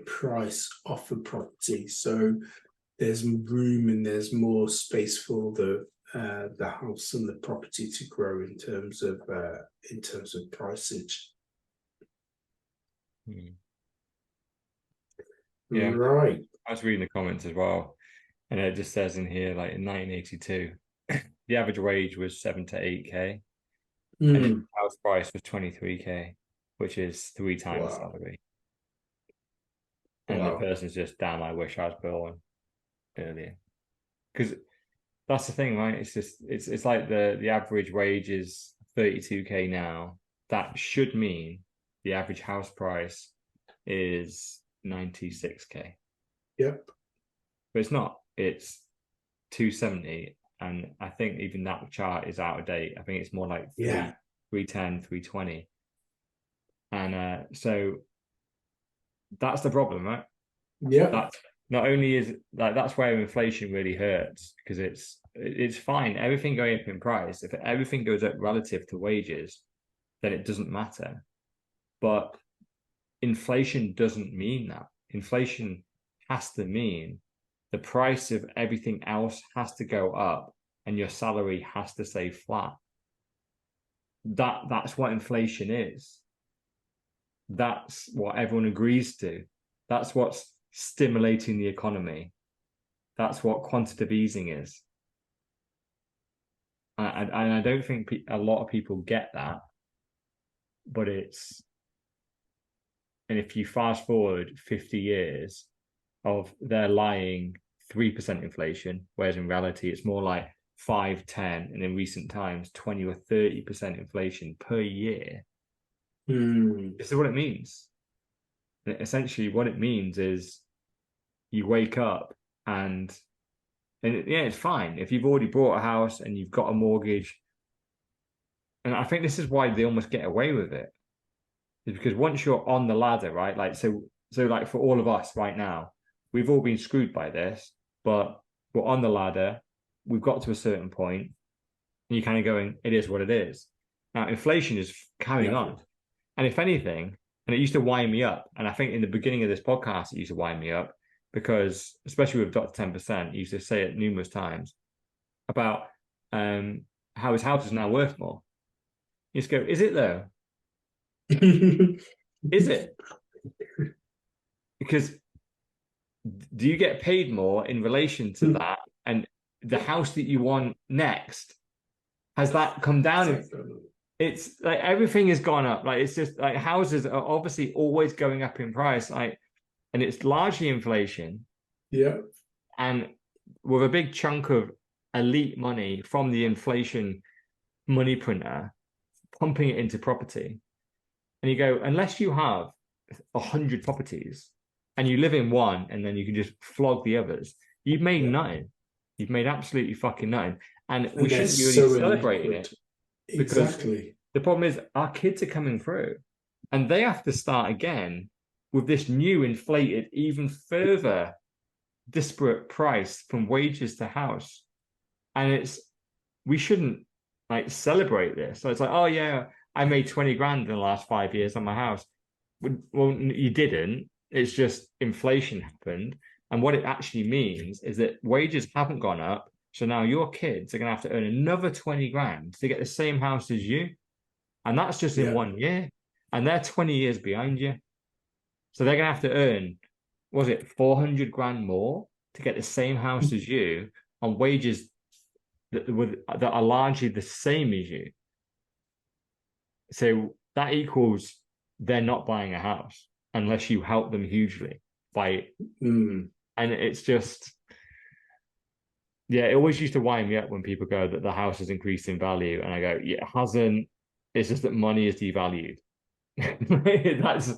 price of a property, so there's room and there's more space for the house and the property to grow in terms of pricage. Yeah, right. I was reading the comments as well, and it just says in here, like in 1982, the average wage was 7 to 8K, and the house price was 23K, which is 3 times salary. And the person's just, damn, I wish I was born earlier. Because that's the thing, right? It's just it's like the average wage is 32K now. That should mean the average house price is 96K. Yep. But it's not. It's 270. And I think even that chart is out of date. I think it's more like 310, 320. And so that's the problem, right? Yeah. That's not only is like that's where inflation really hurts, because it's fine. Everything going up in price. If everything goes up relative to wages, then it doesn't matter. But inflation doesn't mean that. Inflation has to mean the price of everything else has to go up and your salary has to stay flat. That's what inflation is. That's what everyone agrees to. That's what's stimulating the economy. That's what quantitative easing is. And I don't think a lot of people get that, but it's, and if you fast forward 50 years of they're lying 3% inflation, whereas in reality it's more like 5, 10, and in recent times 20 or 30% inflation per year. This is what it means. And essentially what it means is you wake up and yeah, it's fine if you've already bought a house and you've got a mortgage. And I think this is why they almost get away with it, is because once you're on the ladder, right? Like so like for all of us right now, we've all been screwed by this, but we're on the ladder. We've got to a certain point, and you're kind of going, it is what it is. Now inflation is carrying on, and if anything, and it used to wind me up, and I think in the beginning of this podcast it used to wind me up, because especially with Dr. 10%, he used to say it numerous times about how his house is now worth more. You just go, is it though? Is it? Because do you get paid more in relation to that? And the house that you want next, has that come down? It's like everything has gone up. Like it's just like houses are obviously always going up in price. Like, and it's largely inflation. Yeah. And with a big chunk of elite money from the inflation money printer pumping it into property. And you go, unless you have 100 properties and you live in one and then you can just flog the others, you've made nothing. You've made absolutely fucking nothing. And we shouldn't be really celebrating it. Exactly. The problem is our kids are coming through and they have to start again with this new inflated, even further disparate price from wages to house. And we shouldn't like celebrate this. So it's like, oh yeah, I made 20 grand in the last 5 years on my house. Well, you didn't. It's just inflation happened. And what it actually means is that wages haven't gone up. So now your kids are going to have to earn another 20 grand to get the same house as you. And that's just in 1 year. And they're 20 years behind you. So they're going to have to earn, was it 400 grand more to get the same house as you on wages that are largely the same as you. So that equals they're not buying a house unless you help them hugely by and it's just, yeah, it always used to wind me up when people go that the house has increased in value, and I go, yeah, it hasn't. It's just that money is devalued. That's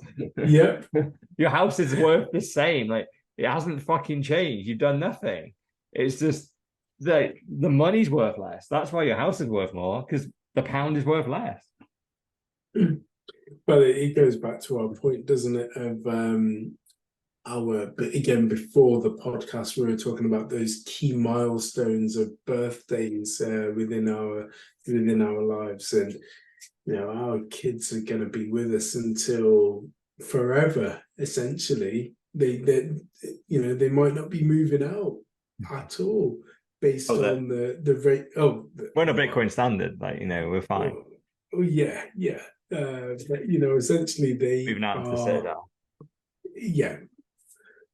your house is worth the same. Like it hasn't fucking changed. You've done nothing. It's just that the money's worth less. That's why your house is worth more, because the pound is worth less. Well, it goes back to our point, doesn't it? Of but again, before the podcast, we were talking about those key milestones of birthdays within our lives, and our kids are going to be with us until forever. Essentially, they might not be moving out at all based on the rate. We're on a Bitcoin standard, we're fine. Yeah. But, essentially they moving out into the Citadel. Yeah.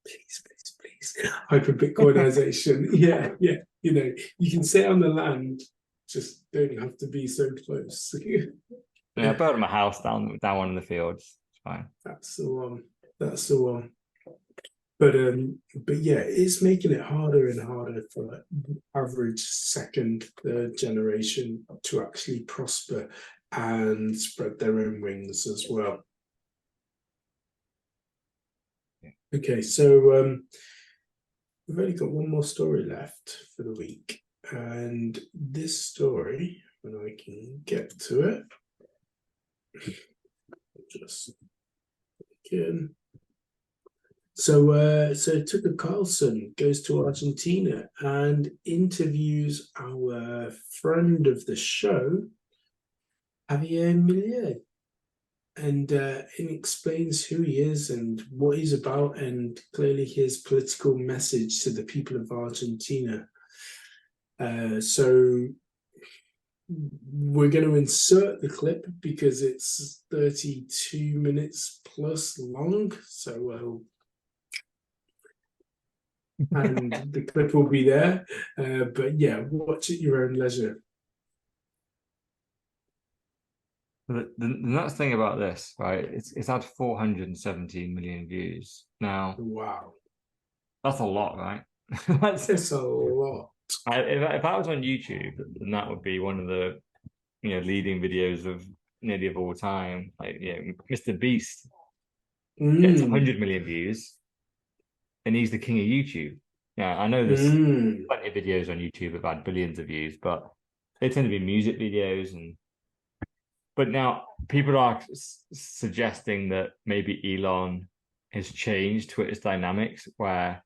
Please. Hyper Bitcoinization. yeah. You can stay on the land, just don't have to be so close. I built my house down one in the fields. It's fine. That's the one. But yeah, it's making it harder and harder for average second, third generation to actually prosper and spread their own wings as well. Okay, so we've only got one more story left for the week, and this story, when I can get to it, just again. So Tucker Carlson goes to Argentina and interviews our friend of the show, Javier Milei, and explains who he is and what he's about, and clearly his political message to the people of Argentina. So we're going to insert the clip because it's 32 minutes plus long. So and the clip will be there. But yeah, watch at your own leisure. The nuts thing about this, right? It's had 417 million views. Now, wow, that's a lot, right? That's a lot. If I was on YouTube, then that would be one of the leading videos of nearly of all time. Mr. Beast gets 100 million views, and he's the king of YouTube. Yeah, I know there's plenty of videos on YouTube that have had billions of views, but they tend to be music videos. But now people are suggesting that maybe Elon has changed Twitter's dynamics, where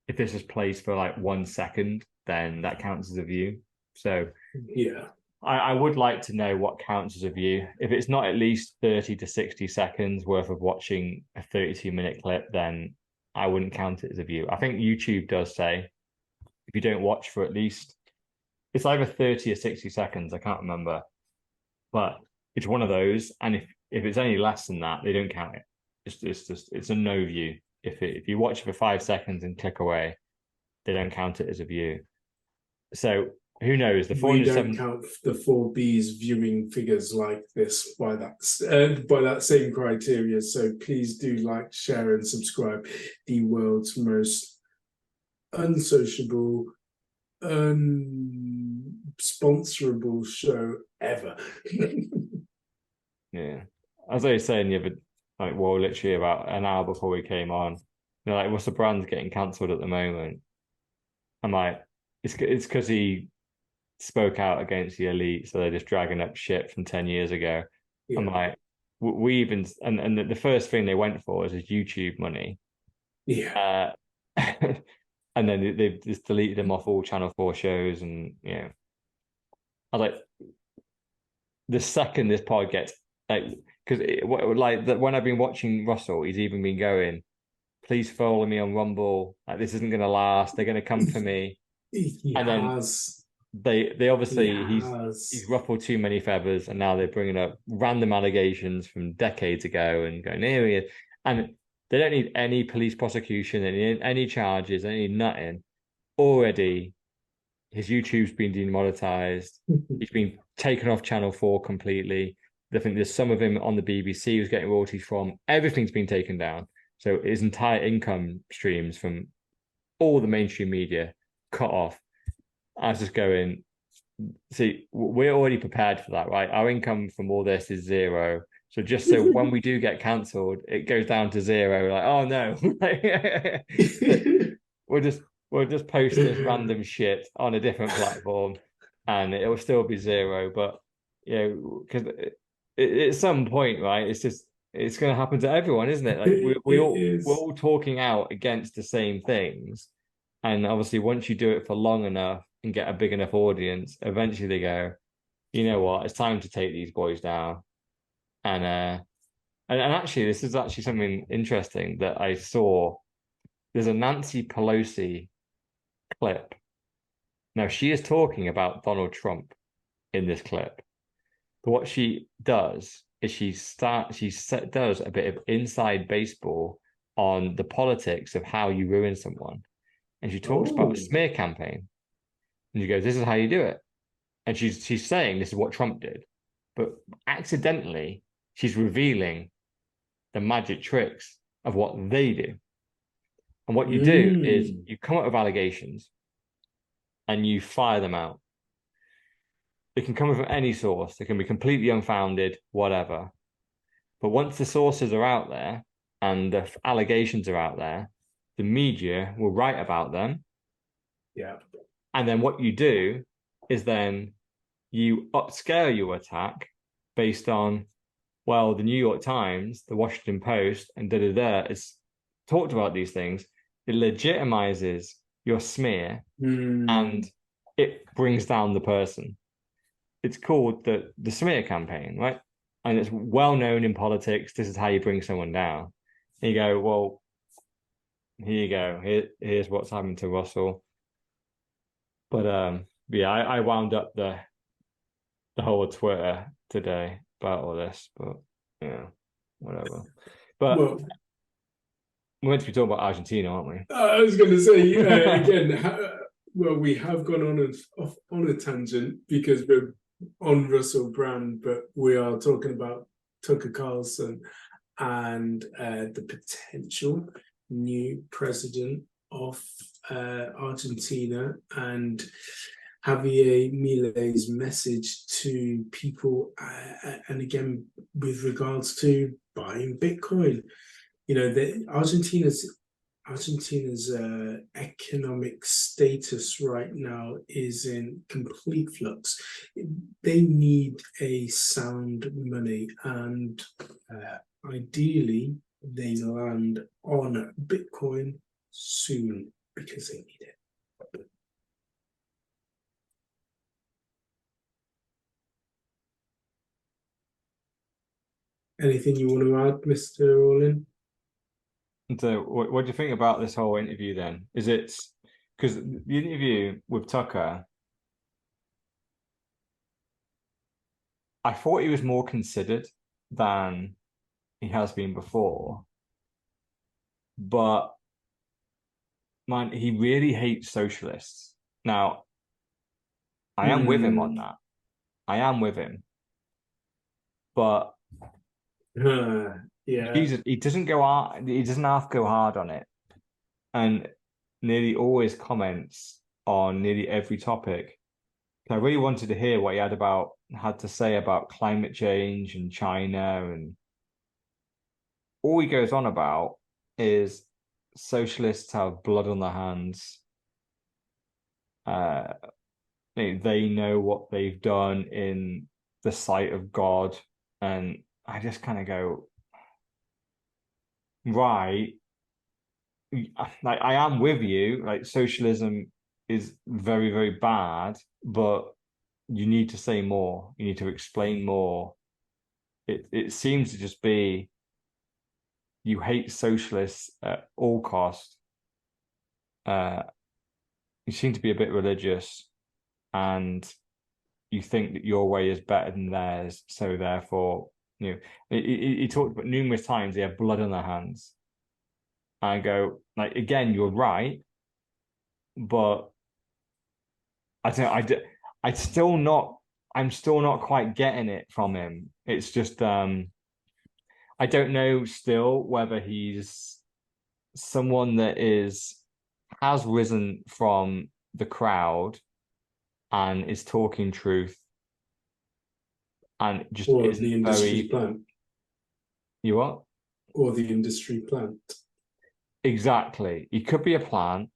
if this is plays for like 1 second, then that counts as a view. So yeah, I would like to know what counts as a view. If it's not at least 30 to 60 seconds worth of watching a 32-minute clip, then I wouldn't count it as a view. I think YouTube does say if you don't watch for at least, it's either 30 or 60 seconds, I can't remember. But it's one of those. And if it's any less than that, they don't count it. It's a no view. If you watch for 5 seconds and click away, they don't count it as a view. So who knows? We don't count the 4B's viewing figures like this by that same criteria. So please do like, share, and subscribe. The world's most unsociable, unsponsorable show ever. Yeah, as I was saying the other, literally about an hour before we came on, what's the brand getting cancelled at the moment? I'm like, it's because he spoke out against the elite, so they're just dragging up shit from 10 years ago. Yeah. I'm like, we even and the first thing they went for is YouTube money. Yeah. And then they've just deleted him off all Channel 4 shows, and I was like, the second this pod gets because when I've been watching Russell, he's even been going, please follow me on Rumble. This isn't going to last. They're going to come for me. And then they obviously he's ruffled too many feathers, and now they're bringing up random allegations from decades ago and going, here he is. And they don't need any police prosecution, any charges, any nothing. Already, his YouTube's been demonetized. He's been taken off Channel 4 completely. I think there's some of him on the BBC who's getting royalties from. Everything's been taken down. So his entire income streams from all the mainstream media cut off. I was just going, see, we're already prepared for that, right? Our income from all this is zero. So just so when we do get cancelled, it goes down to zero. Like, oh no, we'll just post this random shit on a different platform, and it will still be zero. But because at some point, right, it's just it's going to happen to everyone, isn't it? Like It we're is. all talking out against the same things, and obviously once you do it for long enough and get a big enough audience, eventually they go, you know what, it's time to take these boys down. And and actually, this is actually something interesting that I saw. There's a Nancy Pelosi clip. Now she is talking about Donald Trump in this clip. But what she does is does a bit of inside baseball on the politics of how you ruin someone. And she talks about a Oh. smear campaign. And she goes, "This is how you do it." And she's saying this is what Trump did. But accidentally, she's revealing the magic tricks of what they do. And what you do is Mm. you come up with allegations and you fire them out. They can come from any source. They can be completely unfounded, whatever. But once the sources are out there and the allegations are out there, the media will write about them. Yeah. And then what you do is then you upscale your attack based on, well, the New York Times, the Washington Post, and is talked about these things. It legitimizes your smear and Mm. it brings down the person. It's called the smear campaign, right? And it's well known in politics. This is how you bring someone down. And you go, well, here you go. Here's what's happened to Russell. But yeah, I wound up the whole Twitter today about all this, but yeah, whatever. But Well, we're meant to be talking about Argentina, aren't we? I was going to say again. Well, we have gone off on a tangent because we're on Russell Brand, but we are talking about Tucker Carlson and the potential new president of Argentina and Javier Milei's message to people, and again with regards to buying Bitcoin. You know, Argentina's economic status right now is in complete flux. They need a sound money, and ideally, they land on Bitcoin soon because they need it. Anything you want to add, Mr. Orlin? So, what do you think about this whole interview then? Is it because the interview with Tucker, I thought he was more considered than he has been before, but man, he really hates socialists. Now, I am with him on that. I am with him, but Yeah. he doesn't go hard. He doesn't have to go hard on it, and nearly always comments on nearly every topic. I really wanted to hear what he had to say about climate change and China, and all he goes on about is socialists have blood on their hands. Uh, they know what they've done in the sight of God, and I just kind of go, right, like I am with you. Like socialism is very, very bad, but you need to say more. You need to explain more. It seems to just be you hate socialists at all cost. Uh, you seem to be a bit religious, and you think that your way is better than theirs. So therefore, you know, he talked about numerous times they have blood on their hands. I go like again, you're right, but I don't. I still not. I'm still not quite getting it from him. It's just I don't know still whether he's someone that has risen from the crowd and is talking truth and just Or isn't the industry very plant. you what? Or the industry plant. Exactly. He could be a plan,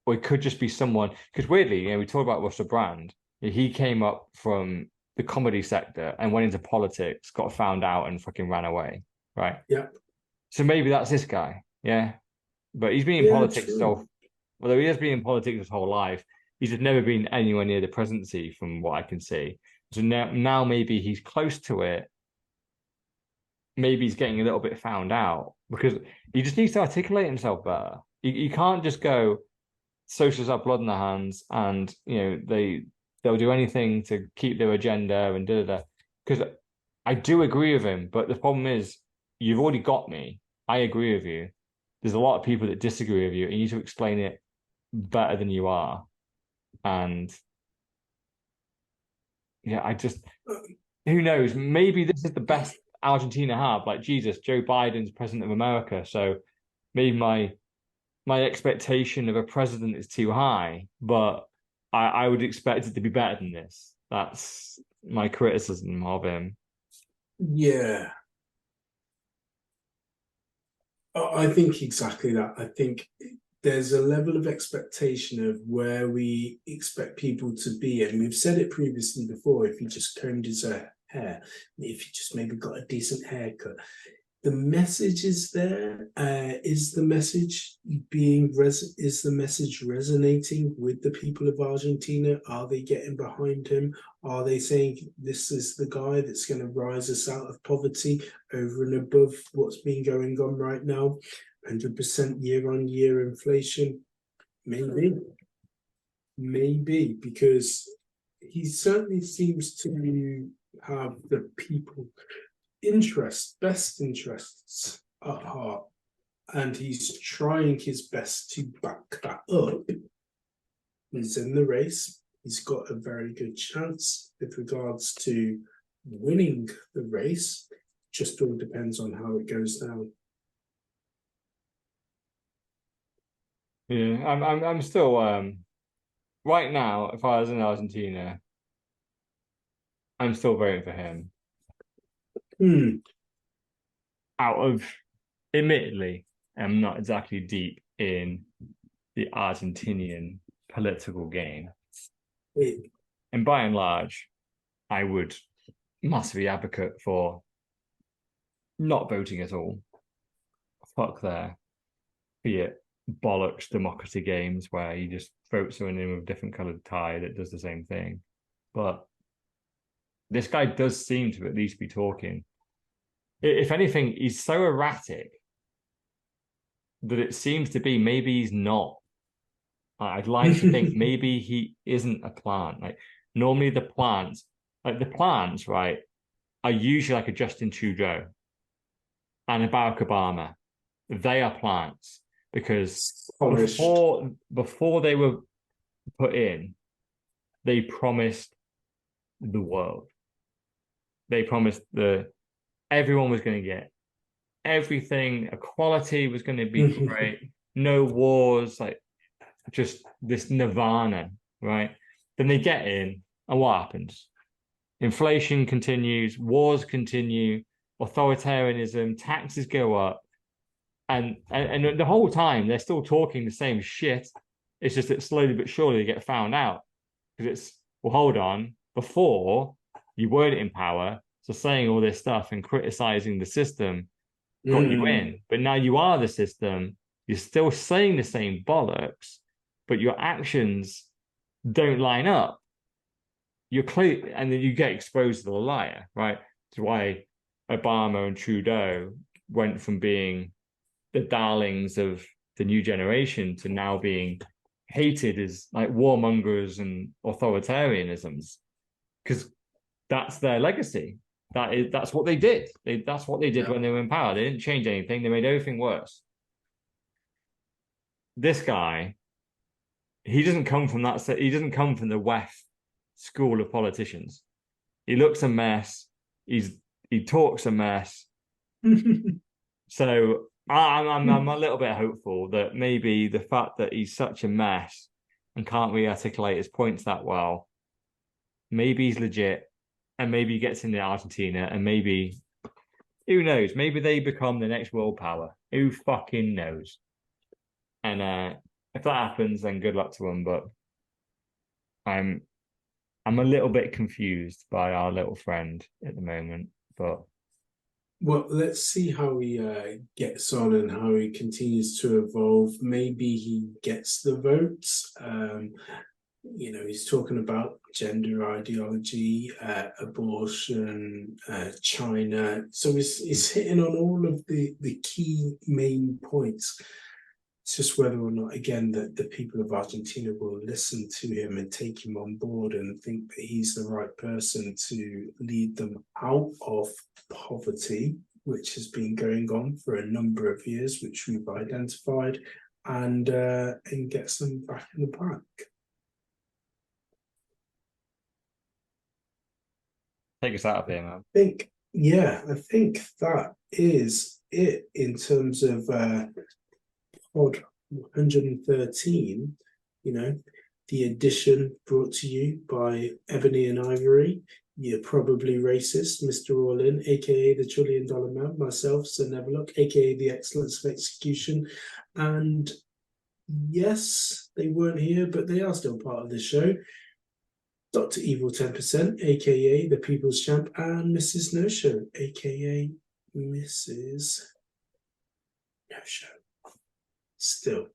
or it could just be someone because weirdly, we talk about Russell Brand. He came up from the comedy sector and went into politics, got found out and fucking ran away, right? Yeah. So maybe that's this guy, yeah. But he's been in Yeah, politics true. although he has been in politics his whole life, he's just never been anywhere near the presidency from what I can see. So now maybe he's close to it. Maybe he's getting a little bit found out because he just needs to articulate himself better. You can't just go, socialists have blood in their hands and they'll do anything to keep their agenda and da da da. Because I do agree with him, but the problem is you've already got me. I agree with you. There's a lot of people that disagree with you, and you need to explain it better than you are. And yeah, who knows? Maybe this is the best Argentina have. Like Jesus, Joe Biden's president of America. So maybe my expectation of a president is too high, but I would expect it to be better than this. That's my criticism of him. Yeah. I think exactly that. I think there's a level of expectation of where we expect people to be. And we've said it previously before, if he just combed his hair, if he just maybe got a decent haircut, the message is there. Is the message resonating with the people of Argentina? Are they getting behind him? Are they saying this is the guy that's going to rise us out of poverty over and above what's been going on right now? 100% year-on-year inflation? Maybe, because he certainly seems to have the people best interests at heart, and he's trying his best to back that up. He's in the race. He's got a very good chance with regards to winning the race. Just all depends on how it goes down. Yeah, I'm still right now, if I was in Argentina, I'm still voting for him. Out of, admittedly, I'm not exactly deep in the Argentinian political game. And by and large, I would massively advocate for not voting at all. Fuck their, be it bollocks democracy games where you just vote someone in with a different coloured tie that does the same thing. But this guy does seem to at least be talking. If anything, he's so erratic that it seems to be maybe he's not. I'd like to think maybe he isn't a plant. Like normally the plants, right, are usually like a Justin Trudeau and a Barack Obama. They are plants because before they were put in, they promised the world. They promised everyone was going to get everything. Equality was going to be great. No wars, like just this nirvana, right? Then they get in, and what happens? Inflation continues, wars continue, authoritarianism, taxes go up, and the whole time they're still talking the same shit. It's just that slowly but surely they get found out because it's, well, hold on, before you weren't in power, so saying all this stuff and criticizing the system got you in, but now you are the system. You're still saying the same bollocks, but your actions don't line up. You're clear, and then you get exposed to the liar, right? That's why Obama and Trudeau went from being the darlings of the new generation to now being hated as like warmongers and authoritarianisms, because that's their legacy. That's what they did. That's what they did when they were in power. They didn't change anything. They made everything worse. This guy, he doesn't come from that. He doesn't come from the WEF school of politicians. He looks a mess. He talks a mess. So I'm a little bit hopeful that maybe the fact that he's such a mess and can't really articulate his points that well, maybe he's legit, and maybe he gets into Argentina, and maybe, who knows, maybe they become the next world power. Who fucking knows? And if that happens, then good luck to them. But I'm I'm a little bit confused by our little friend at the moment, but well, let's see how he gets on and how he continues to evolve. Maybe he gets the votes. He's talking about gender ideology, abortion, China. So he's hitting on all of the key main points. It's just whether or not, again, that the people of Argentina will listen to him and take him on board and think that he's the right person to lead them out of poverty, which has been going on for a number of years, which we've identified, and gets them back in the bank. take us out of here, man. I think that is it in terms of pod 113. The edition brought to you by Ebony and Ivory. You're probably racist, Mr. Orlin, aka the $1 trillion man, myself, Sir Neverlook, aka the excellence of execution. And yes, they weren't here, but they are still part of the show. Dr. Evil 10%, aka the People's Champ, and Mrs. No Show, aka Mrs. No Show. Still.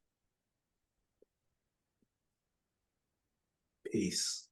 Peace.